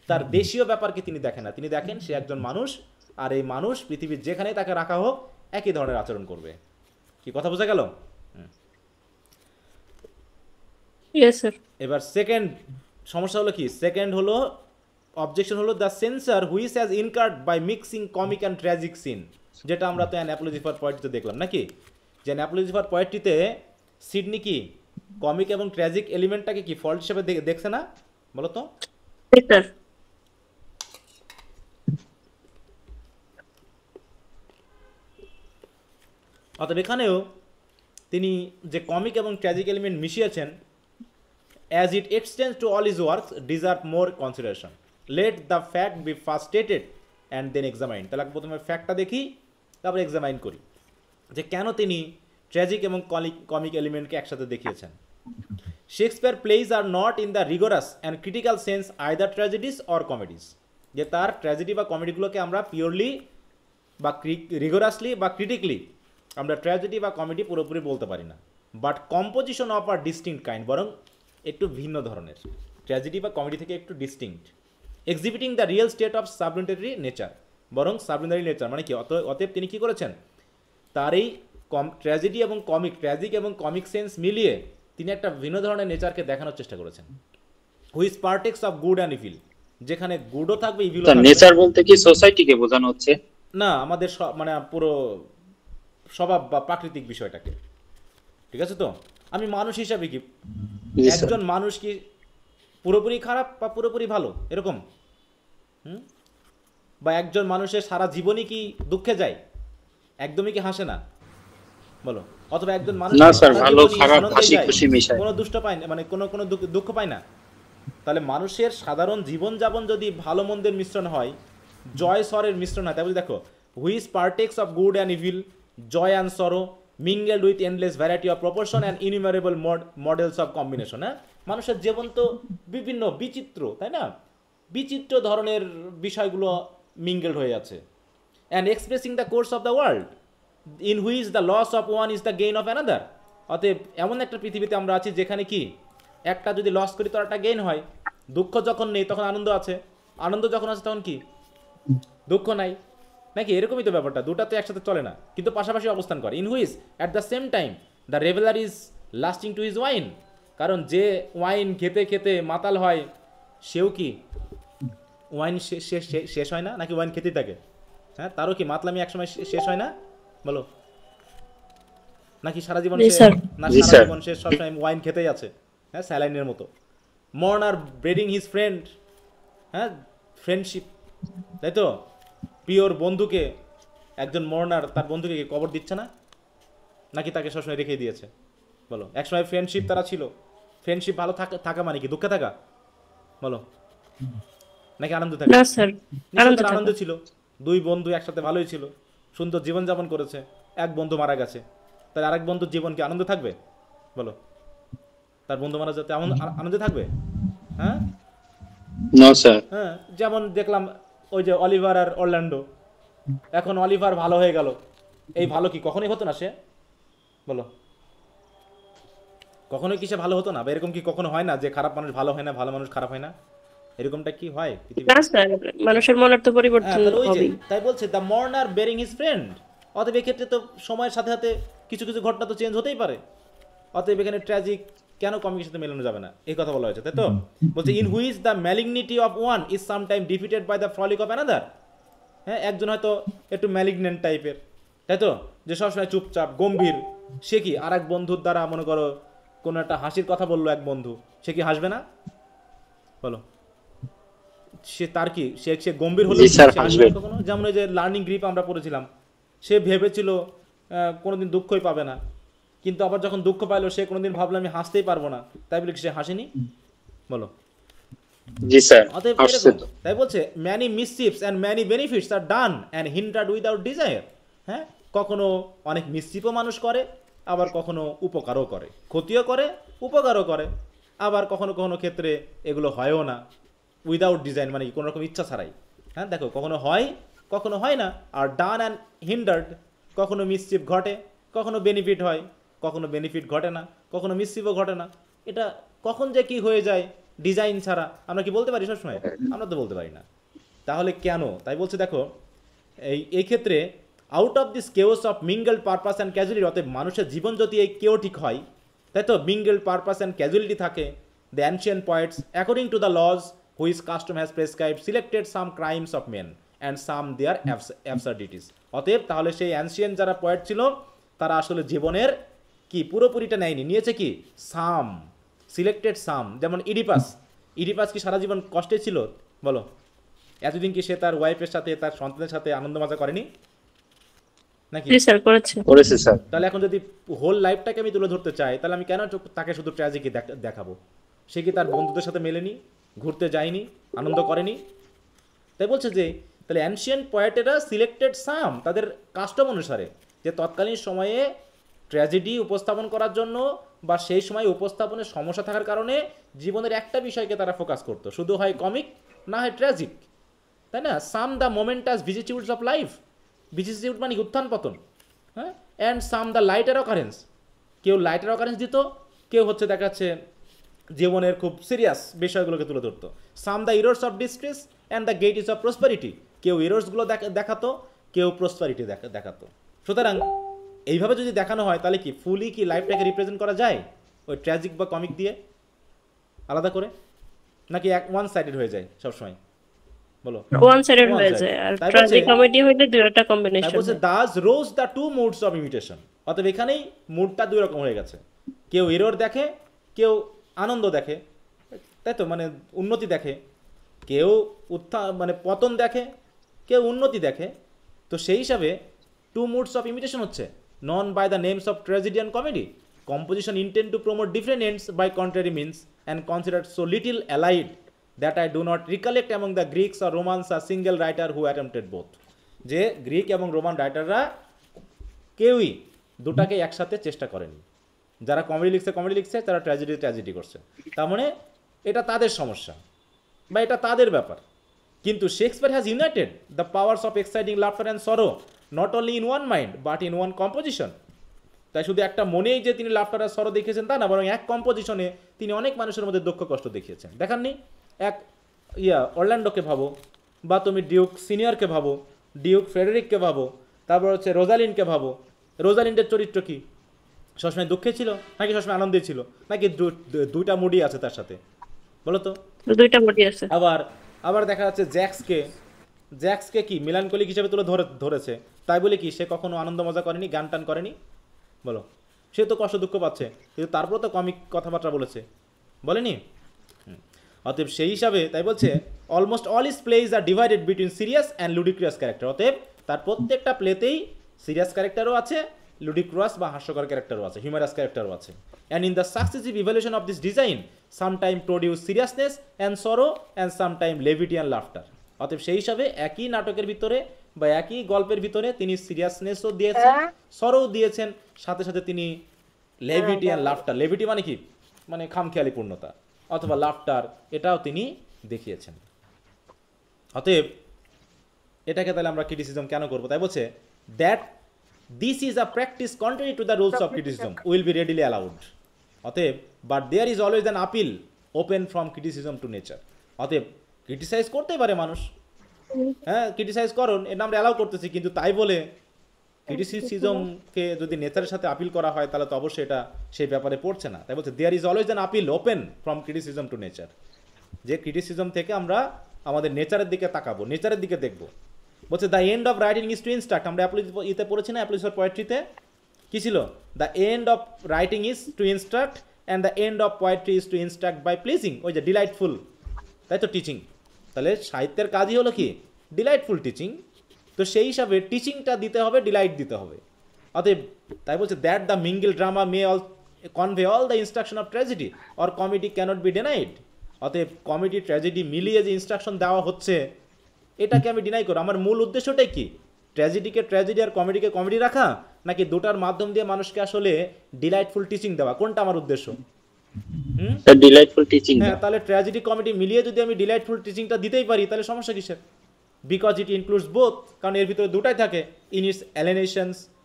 তার দেশীয় ব্যাপারকে তিনি দেখেন না। তিনি দেখেন সে একজন মানুষ, আর এই মানুষ পৃথিবীর যেখানেই তাকে রাখা হোক একই ধরনের আচরণ করবে। কি কথা বোঝা গেল? এবার সেকেন্ড সমস্যা হলো কি? সেকেন্ড হলো অবজেকশন হলো the censure which has incurred by mixing comic and tragic scene, যেটা আমরা তো অ্যান অ্যাপোলজি ফর পোয়েট্রিতে দেখলাম নাকি, যে অ্যান অ্যাপোলজি ফর পোয়েট্রিতে সিডনি কি কমিক এবং ট্র্যাজিক এলিমেন্টটাকে কি ফল্ট হিসেবে দেখছে না? বলো তো। অতএব এখানেও তিনি যে কমিক এবং ট্র্যাজিক এলিমেন্ট মিশিয়েছেন, as it extends to all his works, deserve more consideration. Let the fact be first stated and then examined. তাহলে প্রথমে ফ্যাক্টটা দেখি, তারপর এক্সামাইন করি যে কেন তিনি ট্র্যাজিক এবং কমিক এলিমেন্টকে একসাথে দেখিয়েছেন। Shakespeare plays are not in the rigorous and critical sense either tragedies or comedies, যে তার ট্র্যাজেডি বা কমেডিগুলোকে আমরা পিওরলি বা রিগোরাসলি বা ক্রিটিকলি আমরা ট্র্যাজেডি বা কমেডি পুরোপুরি বলতে পারি না। But composition of are distinct kind, বরং একটু ভিন্ন ধরনের, ট্র্যাজেডি বা কমেডি থেকে একটু distinct. Exhibiting the real state of sublunary nature, বরং সাবলিমিনারি নেচার, মানে কি অতএব তিনি কি করেছেন, তার এই ট্র্যাজেডি এবং কমিক, ট্র্যাজিক এবং কমিক সেন্স মিলিয়ে তিনি একটা ভিন্ন ধরনের নেচারকে দেখানোর চেষ্টা করেছেন, which partakes of good and evil, যেখানে গুডও থাকবে ইভিলও থাকবে। নেচার বলতে কি সোসাইটিকে বোঝানো হচ্ছে? না, আমাদের মানে পুরো স্বভাব বা প্রাকৃতিক বিষয়টাকে, ঠিক আছে? তো আমি মানুষ হিসাবে কি, একজন মানুষ কি পুরোপুরি খারাপ বা পুরোপুরি ভালো এরকম? বা একজন মানুষের সারা জীবনই কি দুঃখে যায়, একদমই কি হাসে না, বলো? অথবা একজন মানুষ না স্যার, ভালো খারাপ হাসি খুশি মিশায়, কোনো দুষ্ট পায় না, মানে কোনো দুঃখ পায় না। তাহলে মানুষের সাধারণ জীবনযাপন যদি ভালো মন্দের মিশ্রণ হয়, জয় সরের মিশ্রণ হয়, তাহলে দেখো which partakes of good and evil, joy and sorrow, mingled with endless variety of proportion and innumerable models of combination. হ্যাঁ, মানুষের জীবন তো বিভিন্ন বিচিত্র, তাই না? বিচিত্র ধরনের বিষয়গুলো মিঙ্গেলড হয়ে আছে। And expressing the course of the world in which the loss of one is the gain of another. অতএব এমন একটা পৃথিবীতে আমরা আছি যেখানে কি একটা যদি লস করি তো একটা গেইন হয়। দুঃখ যখন নেই তখন আনন্দ আছে, আনন্দ যখন আছে তখন কি দুঃখ নাই, নাকি? এরকমই তো ব্যাপারটা, দুটা তো একসাথে চলে না, কিন্তু পাশাপাশি অবস্থান করে। In which at the same time the reveller is lusting to his wine, কারণ যে ওয়াইন খেতে খেতে মাতাল হয় সেও কি ওয়াইন শেষ হয় না, নাকি ওয়াইন খেতেই থাকে? হ্যাঁ, তারও কি মাতলামি একসময় শেষ হয় না, বলো? নাকি সারা জীবন সারা জীবন শেষ সবসময় ওয়াইন খেতেই আছে? হ্যাঁ, স্যালাইনের মতো। মর্নার ব্রেডিং হিজ ফ্রেন্ড, হ্যাঁ, ফ্রেন্ডশিপ, তাই তো? প্রিয়র বন্ধুকে, একজন মর্নার তার বন্ধুকে কবর দিচ্ছে না, নাকি তাকে সবসময় রেখে দিয়েছে, বলো? একসময় ফ্রেন্ডশিপ তারা ছিল, ফ্রেন্ডশিপ ভালো থাকা মানে কি দুঃখে থাকা, বলো? নাকি আনন্দ থাকা? আনন্দ ছিল, দুই বন্ধু একসাথে ভালোই ছিল, সুন্দর জীবনযাপন করেছে, এক বন্ধু মারা গেছে, তাহলে আরেক বন্ধুর জীবন কি আনন্দ থাকবে, বলো? তার বন্ধু মারা যেতে আনন্দ থাকবে? হ্যাঁ, হ্যাঁ, যেমন দেখলাম ওই যে অলিভার আর অরল্যান্ডো, এখন অলিভার ভালো হয়ে গেল, এই ভালো কি কখনোই হতো না সে, বলো? কখনোই কি সে ভালো হতো না? বা এরকম কি কখনো হয় না যে খারাপ মানুষ ভালো হয় না, ভালো মানুষ খারাপ হয় না? এরকমটা কি হয় পৃথিবীতে? না স্যার, মানুষের মনের তো পরিবর্তন হবেই। তাই বলছে দ্য মর্নার বেরিং হিজ ফ্রেন্ড। অতএব এক্ষেত্রে তো সময়ের সাথে সাথে কিছু কিছু ঘটনা তো চেঞ্জ হতেই পারে। অতএব এখানে ট্র্যাজিক কেন কমিকের সাথে মেলানো যাবে না, এই কথা বলা হয়েছে, তাই তো? বলছে in which the malignity of one is sometime defeated by the frolic of another. হ্যাঁ, একজন হয়তো একটু ম্যালিগনেন্ট টাইপের, তাই তো, যে সবসময় চুপচাপ গম্ভীর, সে কি আর এক বন্ধুর দ্বারা মনে করো কোনো একটা হাসির কথা বললো এক বন্ধু, সে কি হাসবে না, বলো? সে তার কি সে গম্ভীর হলে কখনো? যেমন ওই যে লার্নিং গ্রিপ আমরা পড়েছিলাম, সে ভেবেছিল কোনোদিন দুঃখই পাবে না, কিন্তু আবার যখন দুঃখ পাইলো সে কোনোদিন ভাবলো আমি হাসতেই পারবো না, তাই বলে সে হাসেনি, বলো? জি স্যার। তাই বলছে many mischiefs and many benefits are done and hindered without desire. হ্যাঁ, কখনো অনেক মিসচিফও মানুষ করে, আবার কখনো উপকারও করে, ক্ষতিও করে, উপকারও করে, আবার কখনো কখনো ক্ষেত্রে এগুলো হয়ও না, উইদাউট ডিজাইন, মানে কোনো রকম ইচ্ছা ছাড়াই। হ্যাঁ, দেখো কখনো হয় কখনো হয় না। আর ডান অ্যান্ড হিন্ডার্ড, কখনো মিসচিফ ঘটে, কখনো বেনিফিট হয়, কখনো বেনিফিট ঘটে না, কখনো মিসচিফও ঘটে না। এটা কখন যে কি হয়ে যায় ডিজাইন ছাড়া আমরা কি বলতে পারি সবসময়? আমরা তো বলতে পারি না। তাহলে কেন? তাই বলছে দেখো এই ক্ষেত্রে out of this chaos of mingle purpose and casualty, অতএব মানুষের জীবন যদি এই কেওটিক হয়, তাই তো, মিঙ্গেল পারপাস অ্যান্ড ক্যাজুয়ালিটি থাকে, the ancient poets according to the laws which custom has prescribed selected some crimes of men and some their absurdities. অতএব তাহলে সেই অ্যানশিয়েন্ট যারা পয়েট ছিল তারা আসলে জীবনের কি পুরোপুরিটা নেয়নি, নিয়েছে কি সাম, সিলেক্টেড সাম। যেমন ইডিপাস কি সারা জীবন কষ্টে ছিল, বলো? এতদিন কি সে তার ওয়াইফের সাথে তার সন্তানের সাথে আনন্দ মজা করেনি, নাকি? করেছে স্যার। তাহলে এখন যদি হোল লাইফটাকে আমি তুলে ধরতে চাই, তাহলে আমি কেন তাকে শুধু ট্র্যাজেডি দেখাবো? সে কি তার বন্ধুদের সাথে মেলেনি, ঘুরতে যায়নি, আনন্দ করেনি? তাই বলছে যে তাহলে অ্যানশিয়েন্ট পয়েটেরা সিলেক্টেড সাম, তাদের কাস্টম অনুসারে, যে তৎকালীন সময়ে ট্র্যাজেডি উপস্থাপন করার জন্য বা সেই সময় উপস্থাপনের সমস্যা থাকার কারণে জীবনের একটা বিষয়কে তারা ফোকাস করতো, শুধু হয় কমিক না হয় ট্র্যাজিক, তাই না? সাম দ্য মোমেন্টাস ভিজিটিউডস অফ লাইফ, ভিজিটিউড মানে উত্থান পতন, হ্যাঁ, and some the lighter occurrence, কেউ লাইটার অকারেন্স দিত, কেউ হচ্ছে দেখাচ্ছে জীবনের খুব সিরিয়াস বিষয়গুলোকে তুলে ধরতো। Some the errors of distress and the gates of prosperity, কেউ ইরর্সগুলো দেখাতো, কেউ প্রসপারিটি দেখাতো। সুতরাং এইভাবে যদি দেখানো হয় তাহলে কি ফুলি কি লাইফটাকে রিপ্রেজেন্ট করা যায় ওই ট্র্যাজিক বা কমিক দিয়ে আলাদা করে, নাকি ওয়ান সাইডেড হয়ে যায় সবসময়? বলো। ওয়ান সাইডেড হয়ে যায়, আর ট্র্যাজিক কমেডি হইলে দুইটা কম্বিনেশন। তারপর thus rose the two moods of imitation, অতএব এখানেই মুডটা দুই রকম হয়ে গেছে, কেউ এরর দেখে, কেউ আনন্দ দেখে, তাই তো, মানে উন্নতি দেখে, কেউ মানে পতন দেখে, কেউ উন্নতি দেখে। তো সেই হিসাবে টু মুডস অফ ইমিটেশন হচ্ছে known by the names of tragedy and comedy, composition intend to promote different ends by contrary means and considered so little allied that I do not recollect among the Greeks or Romans or single writer who attempted both, যে Greek এবং Roman রাইটাররা কেউই দুটাকে একসাথে চেষ্টা করেনি, যারা comedy লিখছে, তারা ট্র্যাজেডি করছে। তার মানে এটা তাদের সমস্যা বা এটা তাদের ব্যাপার। কিন্তু Shakespeare has United the powers of exciting laughter and সরো not only in one mind but in one composition. তাই শুধু একটা মনেই যে তিনি লাফটার আর সরো দেখিয়েছেন তা না, বরং এক কম্পোজিশনে তিনি অনেক মানুষের মধ্যে দুঃখ কষ্ট দেখিয়েছেন। দেখাননি? এক অরল্যান্ডোকে ভাবো, বা তুমি ডিউক সিনিয়রকে ভাবো, ডিউক ফ্রেডেরিককে ভাবো, তারপর হচ্ছে রোজালিনকে ভাবো। রোজালিন্ডের চরিত্র কি? সবসময় দুঃখে ছিল নাকি সবসময় আনন্দে ছিল, নাকি দুইটা মুডই আছে তার সাথে? বলো তো। দুইটা মুডই আছে। আবার দেখা যাচ্ছে জ্যাক্সকে কি মিলানকলিক হিসেবে তুলে ধরেছে, তাই বলে কি সে কখনো আনন্দ মজা করেনি, গান টান করেনি? বলো। সে তো কষ্ট দুঃখ পাচ্ছে, কিন্তু তারপরেও তো কমিক কথাবার্তা বলেছে, বলেনি? অতএব সেই হিসাবে তাই বলছে almost all is plays are divided between serious and ludicrous character. অতএব তার প্রত্যেকটা প্লেতেই সিরিয়াস ক্যারেক্টারও আছে, লুডিক্রাস বা হাস্যকর ক্যারেক্টারও আছে, হিউমারাস ক্যারেক্টারও আছে। And in the successive evolution of this design sometime produce seriousness and sorrow and sometime levity and laughter. অতএব সেই হিসাবে একই নাটকের ভিতরে বা একই গল্পের ভিতরে তিনি সিরিয়াসনেসও দিয়েছেন, সরোও দিয়েছেন, সাথে সাথে তিনি লেভিটি অ্যান্ড লাফটার, লেভিটি মানে কি, মানে খামখেয়ালিপূর্ণতা, অথবা লাফটার, এটাও তিনি দেখিয়েছেন। অতএব এটাকে তাহলে আমরা ক্রিটিসিজম কেন করবো? তাই বলছে that this is a practice contrary to the rules of criticism will be readily allowed. অতএব but there is always an appeal open from criticism to nature. অতএব ক্রিটিসাইজ করতেই পারে মানুষ, হ্যাঁ ক্রিটিসাইজ করুন, এটা আমরা অ্যালাউ করতেছি, কিন্তু তাই বলে ক্রিটিসিজমকে যদি নেচারের সাথে আপিল করা হয় তাহলে তো অবশ্যই এটা সেই ব্যাপারে পড়ছে না। তাই বলছে there is always an appeal open from criticism to nature, যে ক্রিটিসিজম থেকে আমরা আমাদের নেচারের দিকে তাকাবো, নেচারের দিকে দেখবো। বলছে the end of writing is to instruct, আমরা ইতে পড়েছি না অ্যাপ্লিস ফর পোয়েট্রিতে, কী ছিল? The end of writing is to instruct and the end of poetry is to instruct by pleasing, ওই যে ডিলাইটফুল, তাই তো টিচিং। তাহলে সাহিত্যের কাজই হলো কি? Delightful teaching. তো সেই হিসাবে টিচিংটা দিতে হবে, ডিলাইট দিতে হবে। অতএব তাই বলছে that the mingle drama may all convey all the instruction of tragedy or comedy cannot be denied. অতএব কমেডি ট্র্যাজেডি মিলিয়ে যে ইনস্ট্রাকশন দেওয়া হচ্ছে এটাকে আমি ডিনাই করব। আমার মূল উদ্দেশ্যটাই কি? ট্র্যাজেডিকে ট্র্যাজেডি আর কমেডিকে কমেডি রাখা, নাকি দুটার মাধ্যম দিয়ে মানুষকে আসলে ডিলাইটফুল টিচিং দেওয়া? কোনটা আমার উদ্দেশ্য? Delightful teaching. হ্যাঁ, তাহলে ট্র্যাজেডি কমেডি মিলিয়ে যদি আমি ডিলাইটফুল টিচিংটা দিতেই পারি তাহলে সমস্যা কিসের? বিকজ ইট ইনক্লুডস বোথ, কারণ এর ভিতরে দুটাই থাকে। In it's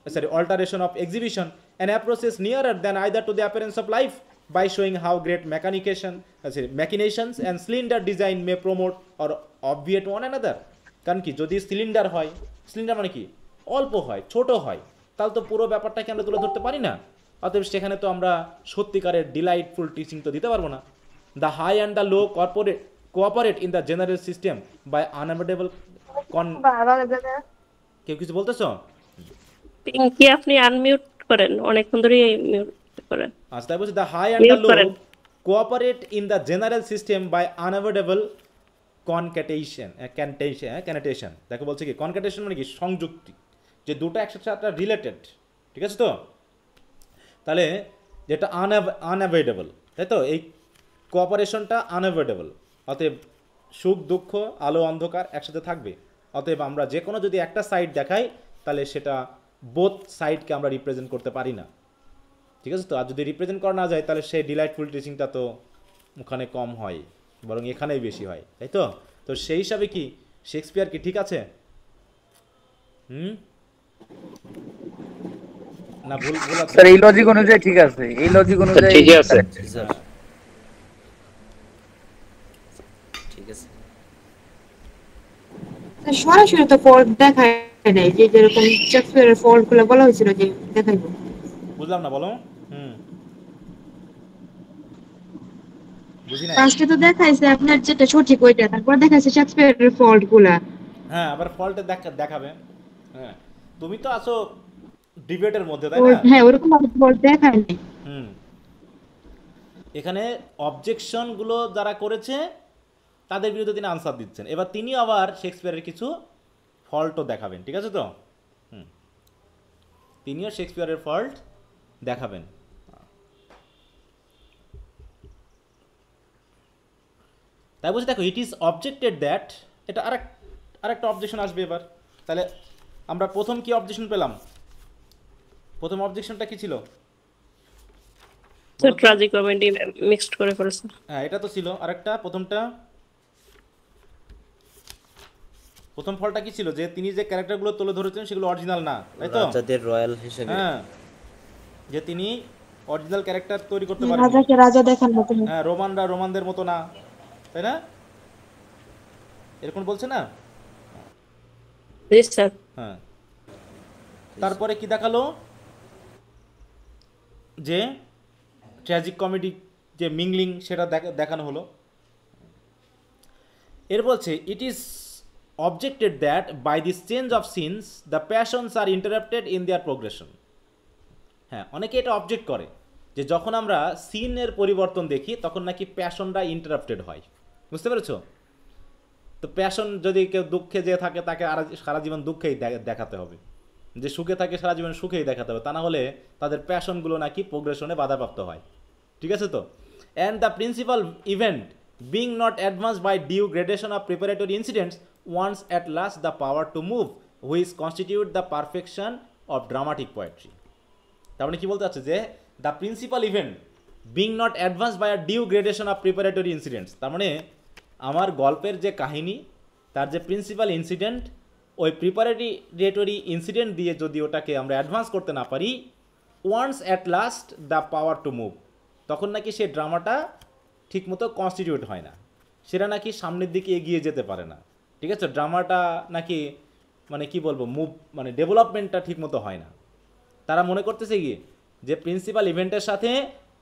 alteration of exhibition and approaches nearer than either to the appearance of life by showing how great machinations and cylinder design may promote or obviate one another. কারণ কি, যদি cylinder হয়, cylinder মানে কি, অল্প হয়, ছোট হয়, তাহলে তো পুরো ব্যাপারটাকে আমরা তুলে ধরতে পারি না। অতএব সেখানে তো আমরা সত্যিকারের ডিলাইটফুল টিচিং তো দিতে পারবো না। The high and the low cooperate in the general system by unavoidable কেউ কিছু বলতেছো? পিঙ্কি আপনি আনমিউট করেন, অনেকক্ষণ ধরে মিউট করেন। আচ্ছা, তাই বলছি the high and the low cooperate in the general system by unavoidable concatenation. দেখো বলছে কি কনক্যাটেশন মানে কি, সংযুক্তি, যে দুটো একসাথে রিলেটেড, ঠিক আছে তো? তাহলে যেটা আনঅ্যাভয়েডেবল, তাই তো, এই কোঅপারেশনটা আনঅ্যাভয়েডেবল। অতএব সুখ দুঃখ, আলো অন্ধকার একসাথে থাকবে। অতএব আমরা যে কোনো যদি একটা সাইড দেখাই তাহলে সেটা বোথ সাইডকে আমরা রিপ্রেজেন্ট করতে পারি না, ঠিক আছে তো? আর যদি রিপ্রেজেন্ট করা না যায় তাহলে সেই ডিলাইটফুল টিচিংটা তো ওখানে কম হয়, বরং এখানেই বেশি হয়, তাই তো? তো সেই হিসাবে কি শেক্সপিয়ার কি ঠিক আছে? না ভুল আছে? স্যার এই লজিক অনুযায়ী ঠিক আছে, এই লজিক অনুযায়ী ঠিক আছে। আছে। সরাসরি তো ফল্ট দেখায় নাই, যে যেরকম শেক্সপিয়ারের ফল্ট গুলো বলা হয়েছিল যে দেখাইবো। বুঝলাম না, বলো। বুঝি নাই। ফার্স্টে তো দেখাইছে আপনার যেটা সঠিক ওইটা, তারপর দেখাইছে শেক্সপিয়ারের ফল্ট গুলা। হ্যাঁ, আবার ফল্টে দেখাবে। হ্যাঁ, তুমি তো আছো ডিবেটের মধ্যে, তাই না? হ্যাঁ, ওরকম ভাবে ফল্ট দেখায় নাই। এখানে অবজেকশন গুলো যারা করেছে তাদের বিরুদ্ধে তিনি আনসার দিচ্ছেন। এবার তিনি আবার শেক্সপিয়ারের কিছু ফল্টও দেখাবেন, ঠিক আছে তো? তিনিও শেক্সপিয়ারের ফল্ট দেখাবেন। তাই বলছি, দেখো, ইট ইজ অবজেক্টেড দ্যাট, এটা আরেকটা অবজেকশন আসবে এবার। তাহলে আমরা প্রথম কি অবজেকশন পেলাম? প্রথম অবজেকশনটা কি ছিল? ট্র্যাজিক কমেডি মিক্সড করে ফেলছে। হ্যাঁ, এটা তো ছিল। আরেকটা প্রথম ফলটা কি ছিল? যে তিনি যে ক্যারেক্টারগুলো তুলে ধরেছেন সেগুলো অরিজিনাল না, তাই তো? রাজাদের রয়্যাল হিসেবে। হ্যাঁ, যে তিনি অরিজিনাল ক্যারেক্টার তৈরি করতে পারেন। রাজাকে রাজা দেখান না তুমি। হ্যাঁ, রোমানরা রোমানদের মতো না, তাই না? এরকম বলছে না? হ্যাঁ। তারপরে কি দেখালো? যে ট্র্যাজিক কমেডি যে মিংলিং সেটা দেখানো হলো। এর বলছে, it is objected that by this change of scenes the passions are interrupted in their progression. হ্যাঁ, অনেকে এটা অবজেক্ট করে যে যখন আমরা সিনের পরিবর্তন দেখি তখন নাকি প্যাশনটা ইন্টারাপ্টেড হয়। বুঝতে পেরেছো? তো প্যাশন যদি কেউ দুঃখে যে থাকে তাকে আর সারা জীবন দুঃখেই দেখাতে হবে, যে সুখে থাকে সারা জীবন সুখেই দেখাতে হবে, তা না হলে তাদের প্যাশনগুলো নাকি প্রোগ্রেশনে বাধাপ্রাপ্ত হয়। ঠিক আছে তো? And the principal event being not advance by due gradation of preparatory incidents wants at last the power to move which constitute the perfection of dramatic poetry. তার মানে কি বলতে চাচ্ছে? যে the principal event being not advance by a due gradation of preparatory incidents, তার মানে আমার গল্পের যে কাহিনী তার যে প্রিন্সিপাল ইনসিডেন্ট, ওই প্রিপারেটরি ইনসিডেন্ট দিয়ে যদি ওটাকে আমরা অ্যাডভান্স করতে না পারি, wants at last the power to move, তখন নাকি সে ড্রামাটা ঠিকমতো কনস্টিটিউট হয় না, সেটা নাকি সামনের দিকে এগিয়ে যেতে পারে না। ঠিক আছে? ড্রামাটা নাকি মানে কি বলবো, মুভ মানে ডেভেলপমেন্টটা ঠিকমতো হয় না। তারা মনে করতেছে কি যে প্রিন্সিপাল ইভেন্টের সাথে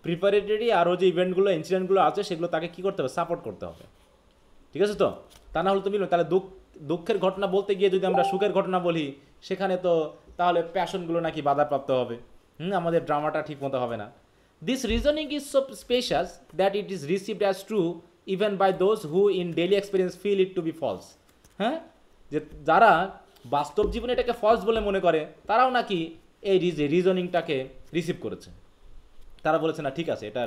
প্রিপারেটরি আরও যে ইভেন্টগুলো ইনসিডেন্টগুলো আছে সেগুলো তাকে কী করতে হবে? সাপোর্ট করতে হবে। ঠিক আছে তো? তা না হলে তুমি তাহলে দুঃখের ঘটনা বলতে গিয়ে যদি আমরা সুখের ঘটনা বলি, সেখানে তো তাহলে প্যাশনগুলো নাকি বাধাপ্রাপ্ত হবে, আমাদের ড্রামাটা ঠিকমতো হবে না। This reasoning is so specious that it is received as true even by those who in daily experience feel it to be false. হ্যাঁ, যে যারা বাস্তব জীবনে এটাকে ফলস বলে মনে করে তারাও নাকি এই রিজনিংটাকে রিসিভ করেছে। তারা বলেছে না, ঠিক আছে, এটা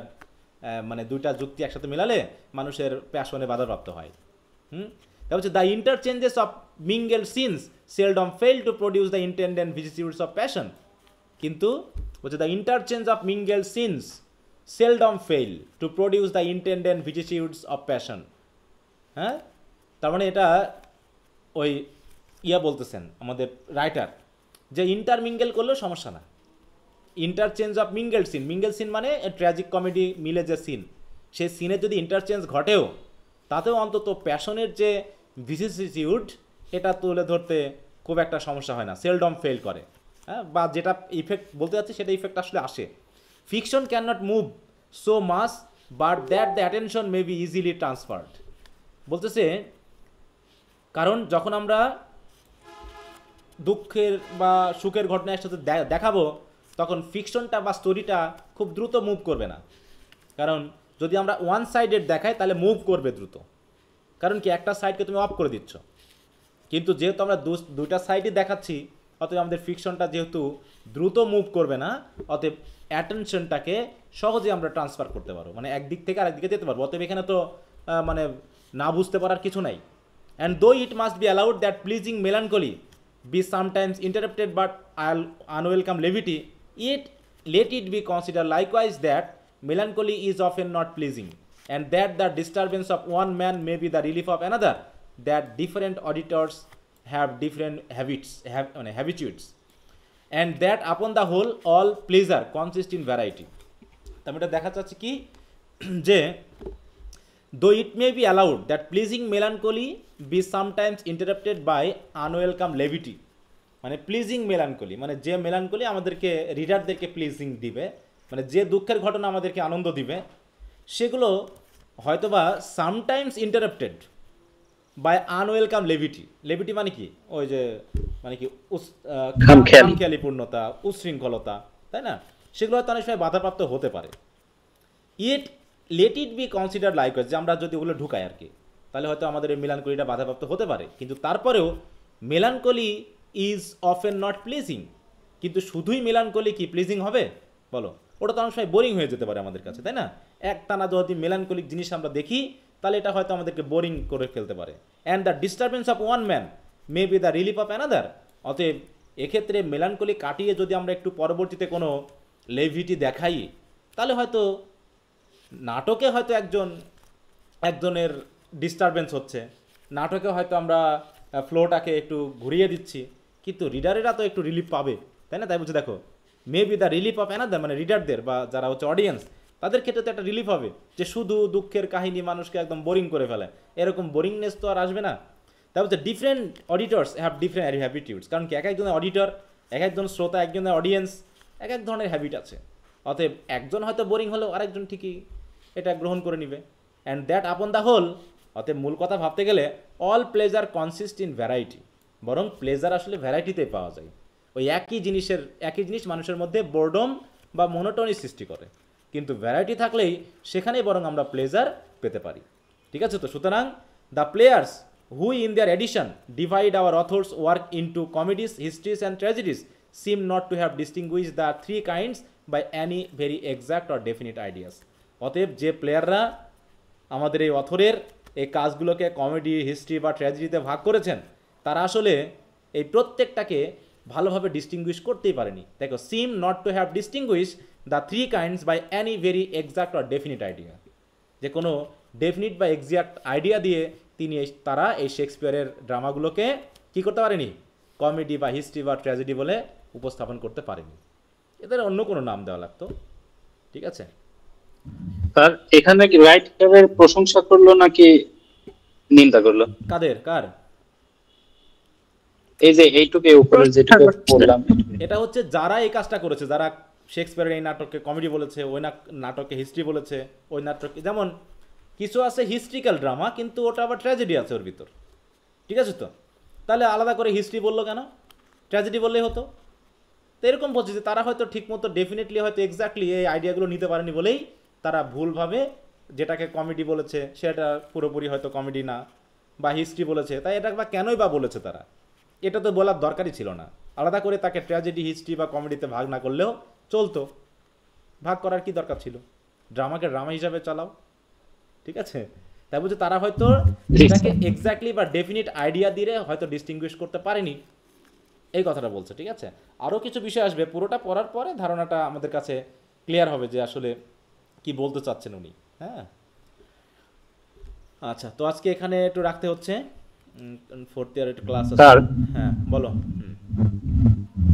মানে দুইটা যুক্তি একসাথে মিলালে মানুষের প্যাশনে বাধাপ্রাপ্ত হয়। তা হচ্ছে the interchanges of mingle scenes seldom fail to produce the intended vicissitudes of passion. কিন্তু হচ্ছে the interchange of mingle scenes seldom fail to produce the intended vicissitudes of passion. হ্যাঁ, তার মানে এটা ওই বলতেছেন আমাদের রাইটার, যে ইন্টারমিঙ্গেল করলেও সমস্যা না। ইন্টারচেঞ্জ অফ মিঙ্গেল সিন মানে ট্র্যাজিক কমেডি মিলে যে সিন, সেই সিনে যদি ইন্টারচেঞ্জ ঘটেও তাতেও অন্তত প্যাশনের যে ভিসিটিউড এটা তুলে ধরতে খুব একটা সমস্যা হয় না, সেলডম ফেল করে। হ্যাঁ, বা যেটা ইফেক্ট বলতে যাচ্ছে সেটা ইফেক্ট আসলে আসে। Fiction can not move so much but that the attention may be easily transferred. বলতেছে কারণ যখন আমরা দুঃখের বা সুখের ঘটনা একসাথে দেখাবো তখন ফিকশনটা বা স্টোরিটা খুব দ্রুত মুভ করবে না। কারণ যদি আমরা ওয়ান সাইডেড দেখাই তাহলে মুভ করবে দ্রুত, কারণ কি একটা সাইডকে তুমি অফ করে দিচ্ছ। কিন্তু যেহেতু আমরা দুইটা সাইডই দেখাচ্ছি, অতএব আমাদের ফিকশনটা যেহেতু দ্রুত মুভ করবে না, অতএব অ্যাটেনশনটাকে সহজে আমরা ট্রান্সফার করতে পারবো, মানে একদিক থেকে আরেকদিকে যেতে পারবো। অতএব এখানে তো মানে না বুঝতে পারার কিছু নাই। অ্যান্ড দো it must be allowed that pleasing melancholy be sometimes interrupted but unwelcome levity, yet let it be considered likewise that melancholy is often not pleasing, and that the disturbance of one man may be the relief of another, that different auditors have different habitudes, and that upon the whole all pleasure consists in variety. আমি এটা দেখা যাচ্ছে কি যে though it may be allowed that pleasing melancholy be sometimes interrupted by unwelcome levity, মানে pleasing melancholy মানে যে melancholy আমাদেরকে রিডারদেরকে প্লিজিং দিবে, মানে যে দুঃখের ঘটনা আমাদেরকে আনন্দ দিবে, সেগুলো হয়তোবা সামটাইমস ইন্টারাপ্টেড বাই আনওয়েলকাম লেভিটি। লেভিটি মানে কি? ওই যে মানে কি খামখেয়ালিপূর্ণতা, উচ্ছৃঙ্খলতা, তাই না? সেগুলো হয়তো অনেক সময় বাধাপ্রাপ্ত হতে পারে। It let it be consider likewise, যে আমরা যদি ওগুলো ঢুকাই আর কি, তাহলে হয়তো আমাদের এই মেলানকলিটা বাধাপ্রাপ্ত হতে পারে। কিন্তু তারপরেও melancholy is often not pleasing. কিন্তু শুধুই মেলানকলি কি প্লিজিং হবে বলো? ওটা তো অনেক সময় বোরিং হয়ে যেতে পারে আমাদের কাছে, তাই না? একটানা যদি মেলানকলিক জিনিস আমরা দেখি তাহলে এটা হয়তো আমাদেরকে বোরিং করে ফেলতে পারে। And the disturbance of one man may be the relief of another. অতএব এক্ষেত্রে মেলানকলি কাটিয়ে যদি আমরা একটু পরবর্তীতে কোনো লেভিটি দেখাই, তাহলে হয়তো নাটকে হয়তো একজনের ডিস্টারবেন্স হচ্ছে, নাটকে হয়তো আমরা ফ্লোটাকে একটু ঘুরিয়ে দিচ্ছি, কিন্তু রিডারেরা তো একটু রিলিফ পাবে, তাই না? তাই বলছে দেখো may B the relief of another, মানে রিডারদের বা যারা হচ্ছে অডিয়েন্স, তাদের ক্ষেত্রে তো একটা রিলিফ হবে যে শুধু দুঃখের কাহিনী মানুষকে একদম বোরিং করে ফেলে, এরকম বোরিংনেস তো আর আসবে না। তাই বলছে ডিফারেন্ট অডিটর্স হ্যাভ ডিফারেন্ট হ্যাবিটিউডস, কারণ কি এক একজনের অডিটর, এক একজন শ্রোতা, একজনের অডিয়েন্স এক এক ধরনের হ্যাবিট আছে। অতএব একজন হয়তো বোরিং হলেও আরেকজন ঠিকই এটা গ্রহণ করে নিবে। And that upon the whole, অতএব মূল কথা ভাবতে গেলে all pleasure consist in variety, বরং প্লেজার আসলে ভ্যারাইটিতে পাওয়া যায়। ওই একই জিনিস মানুষের মধ্যে বোরডম বা মনোটনি সৃষ্টি করে, কিন্তু ভ্যারাইটি থাকলেই সেখানেই বরং আমরা প্লেজার পেতে পারি। ঠিক আছে? তো সুতরাং the players who in their edition divide our author's work into comedies, histories and tragedies seem not to have distinguish the three kinds by any very exact or definite ideas. অতএব যে প্লেয়াররা আমাদের এই অথরের এই কাজগুলোকে কমেডি, হিস্ট্রি বা ট্র্যাজেডিতে ভাগ করেছেন, তারা আসলে এই প্রত্যেকটাকে ভালোভাবে ডিস্টিংগুইশ করতেই পারেনি। দেখো seem not to have distinguish the three kinds by any very exact or definite idea, যে কোনো ডেফিনিট বা এক্সাক্ট আইডিয়া দিয়ে তারা এই শেক্সপিয়ারের ড্রামাগুলোকে কী করতে পারেনি? কমেডি বা হিস্ট্রি বা ট্র্যাজেডি বলে উপস্থাপন করতে পারেনি, এদের অন্য কোনো নাম দেওয়া লাগতো। ঠিক আছে? স্যার এখানে কি রাইটারের প্রশংসা করলো নাকি নিন্দা করলো? কার? এই যে এইটুকু উপরে যেটুকু বললাম, এটা হচ্ছে যারা এই কাজটা করেছে, যারা শেক্সপিয়ারের এই নাটককে কমেডি বলেছে, ওই নাটককে হিস্ট্রি বলেছে, ওই নাটককে যেমন কিছু আছে হিস্ট্রিক্যাল ড্রামা কিন্তু ওটা আবার ট্র্যাজেডি আছে ওর ভিতর। ঠিক আছে? তো তাহলে আলাদা করে হিস্ট্রি বললো কেন? ট্র্যাজেডি বললেই হতো। তো এরকম বলছে যে তারা হয়তো ঠিকমতো ডেফিনেটলি হয়তো এক্স্যাক্টলি এই আইডিয়াগুলো নিতে পারেনি বলেই তারা ভুলভাবে যেটাকে কমেডি বলেছে সেটা পুরোপুরি হয়তো কমেডি না, বা হিস্ট্রি বলেছে, তাই এটা বা কেনই বা বলেছে তারা, এটা তো বলার দরকারই ছিল না। আলাদা করে তাকে ট্র্যাজেডি, হিস্ট্রি বা কমেডিতে ভাগ না করলেও চলতো, ভাগ করার কি দরকার ছিল? ড্রামাকে ড্রামা হিসাবে চালাও। ঠিক আছে? তাই বলছে তারা হয়তো এটাকে এক্স্যাক্টলি বা ডেফিনিট আইডিয়া দিয়ে হয়তো ডিস্টিংগুইশ করতে পারেনি, এই কথাটা বলছে। ঠিক আছে? আরও কিছু বিষয় আসবে, পুরোটা পড়ার পরে ধারণাটা আমাদের কাছে ক্লিয়ার হবে যে আসলে কি বলতে চাচ্ছেন উনি। হ্যাঁ, আচ্ছা, তো আজকে এখানে একটু রাখতে হচ্ছে, ফোর্থ ইয়ার একটু ক্লাস আছে। হ্যাঁ বলো।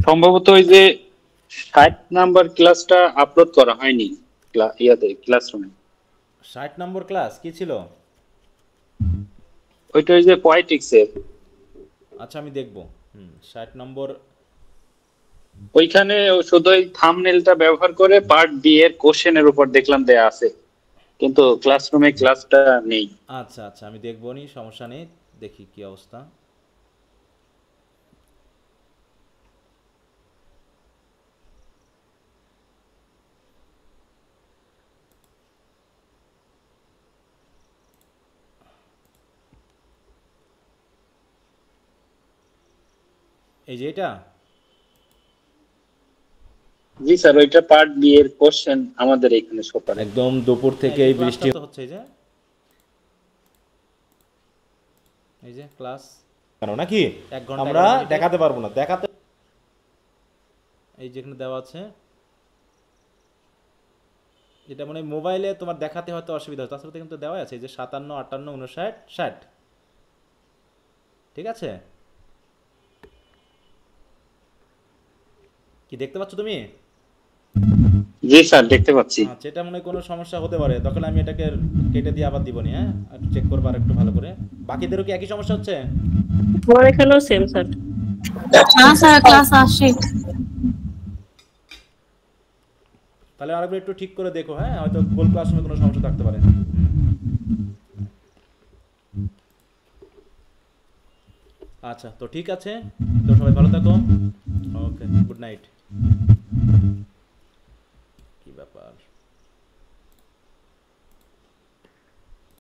সম্ভবত ওই যে 60 নাম্বার ক্লাসটা আপলোড করা হয়নি ক্লাসরুমে। 60 নম্বর ক্লাস কি ছিল? ওইটা ওই যে পয়েটিক্স এর। আচ্ছা আমি দেখব। 60 নম্বর ওইখানে শুধু ওই থাম্বনেলটা ব্যবহার করে পার্ট বি এর কোশ্চেনের উপর দেখলাম দেয়া আছে, কিন্তু ক্লাসরুমে ক্লাসটা নেই। আচ্ছা আচ্ছা আমি দেখব নি, সমস্যা নেই, দেখি কি অবস্থা। এই যে এটা, জি স্যার, ওইটা পার্ট বি এর কোশ্চেন আমাদের এখানে শো করে। একদম দুপুর থেকে এই বৃষ্টি হচ্ছে, এই যে ক্লাস কেন নাকি 1 ঘন্টা আমরা দেখাতে পারবো না, দেখাতে এই যেখানে দেওয়া আছে এটা মানে মোবাইলে তোমার দেখাতে হয়তো অসুবিধা হয়, তাছাড়া কিন্তু দেওয়া আছে এই যে 57, 58, 59, 60। ঠিক আছে? কি দেখতে পাচ্ছ তুমি? জি স্যার দেখতে পাচ্ছি। আচ্ছা, এটা মনে হয় কোনো সমস্যা হতে পারে, তখন আমি এটাকে কেটে দিয়ে আবার দিবনি। হ্যাঁ, একটু চেক করবো আর একটু ভালো করে। বাকিদেরও কি একই সমস্যা হচ্ছে? আমার এখানেও সেম স্যার। না স্যার ক্লাস আসে। তাহলে আরেকবার একটু ঠিক করে দেখো। হ্যাঁ, হয়তো গুগল ক্লাসরুমে কোনো সমস্যা থাকতে পারে। আচ্ছা, তো ঠিক আছে, তো সবাই ভালো থাকো। ওকে, গুড নাইট। কি ব্যাপার?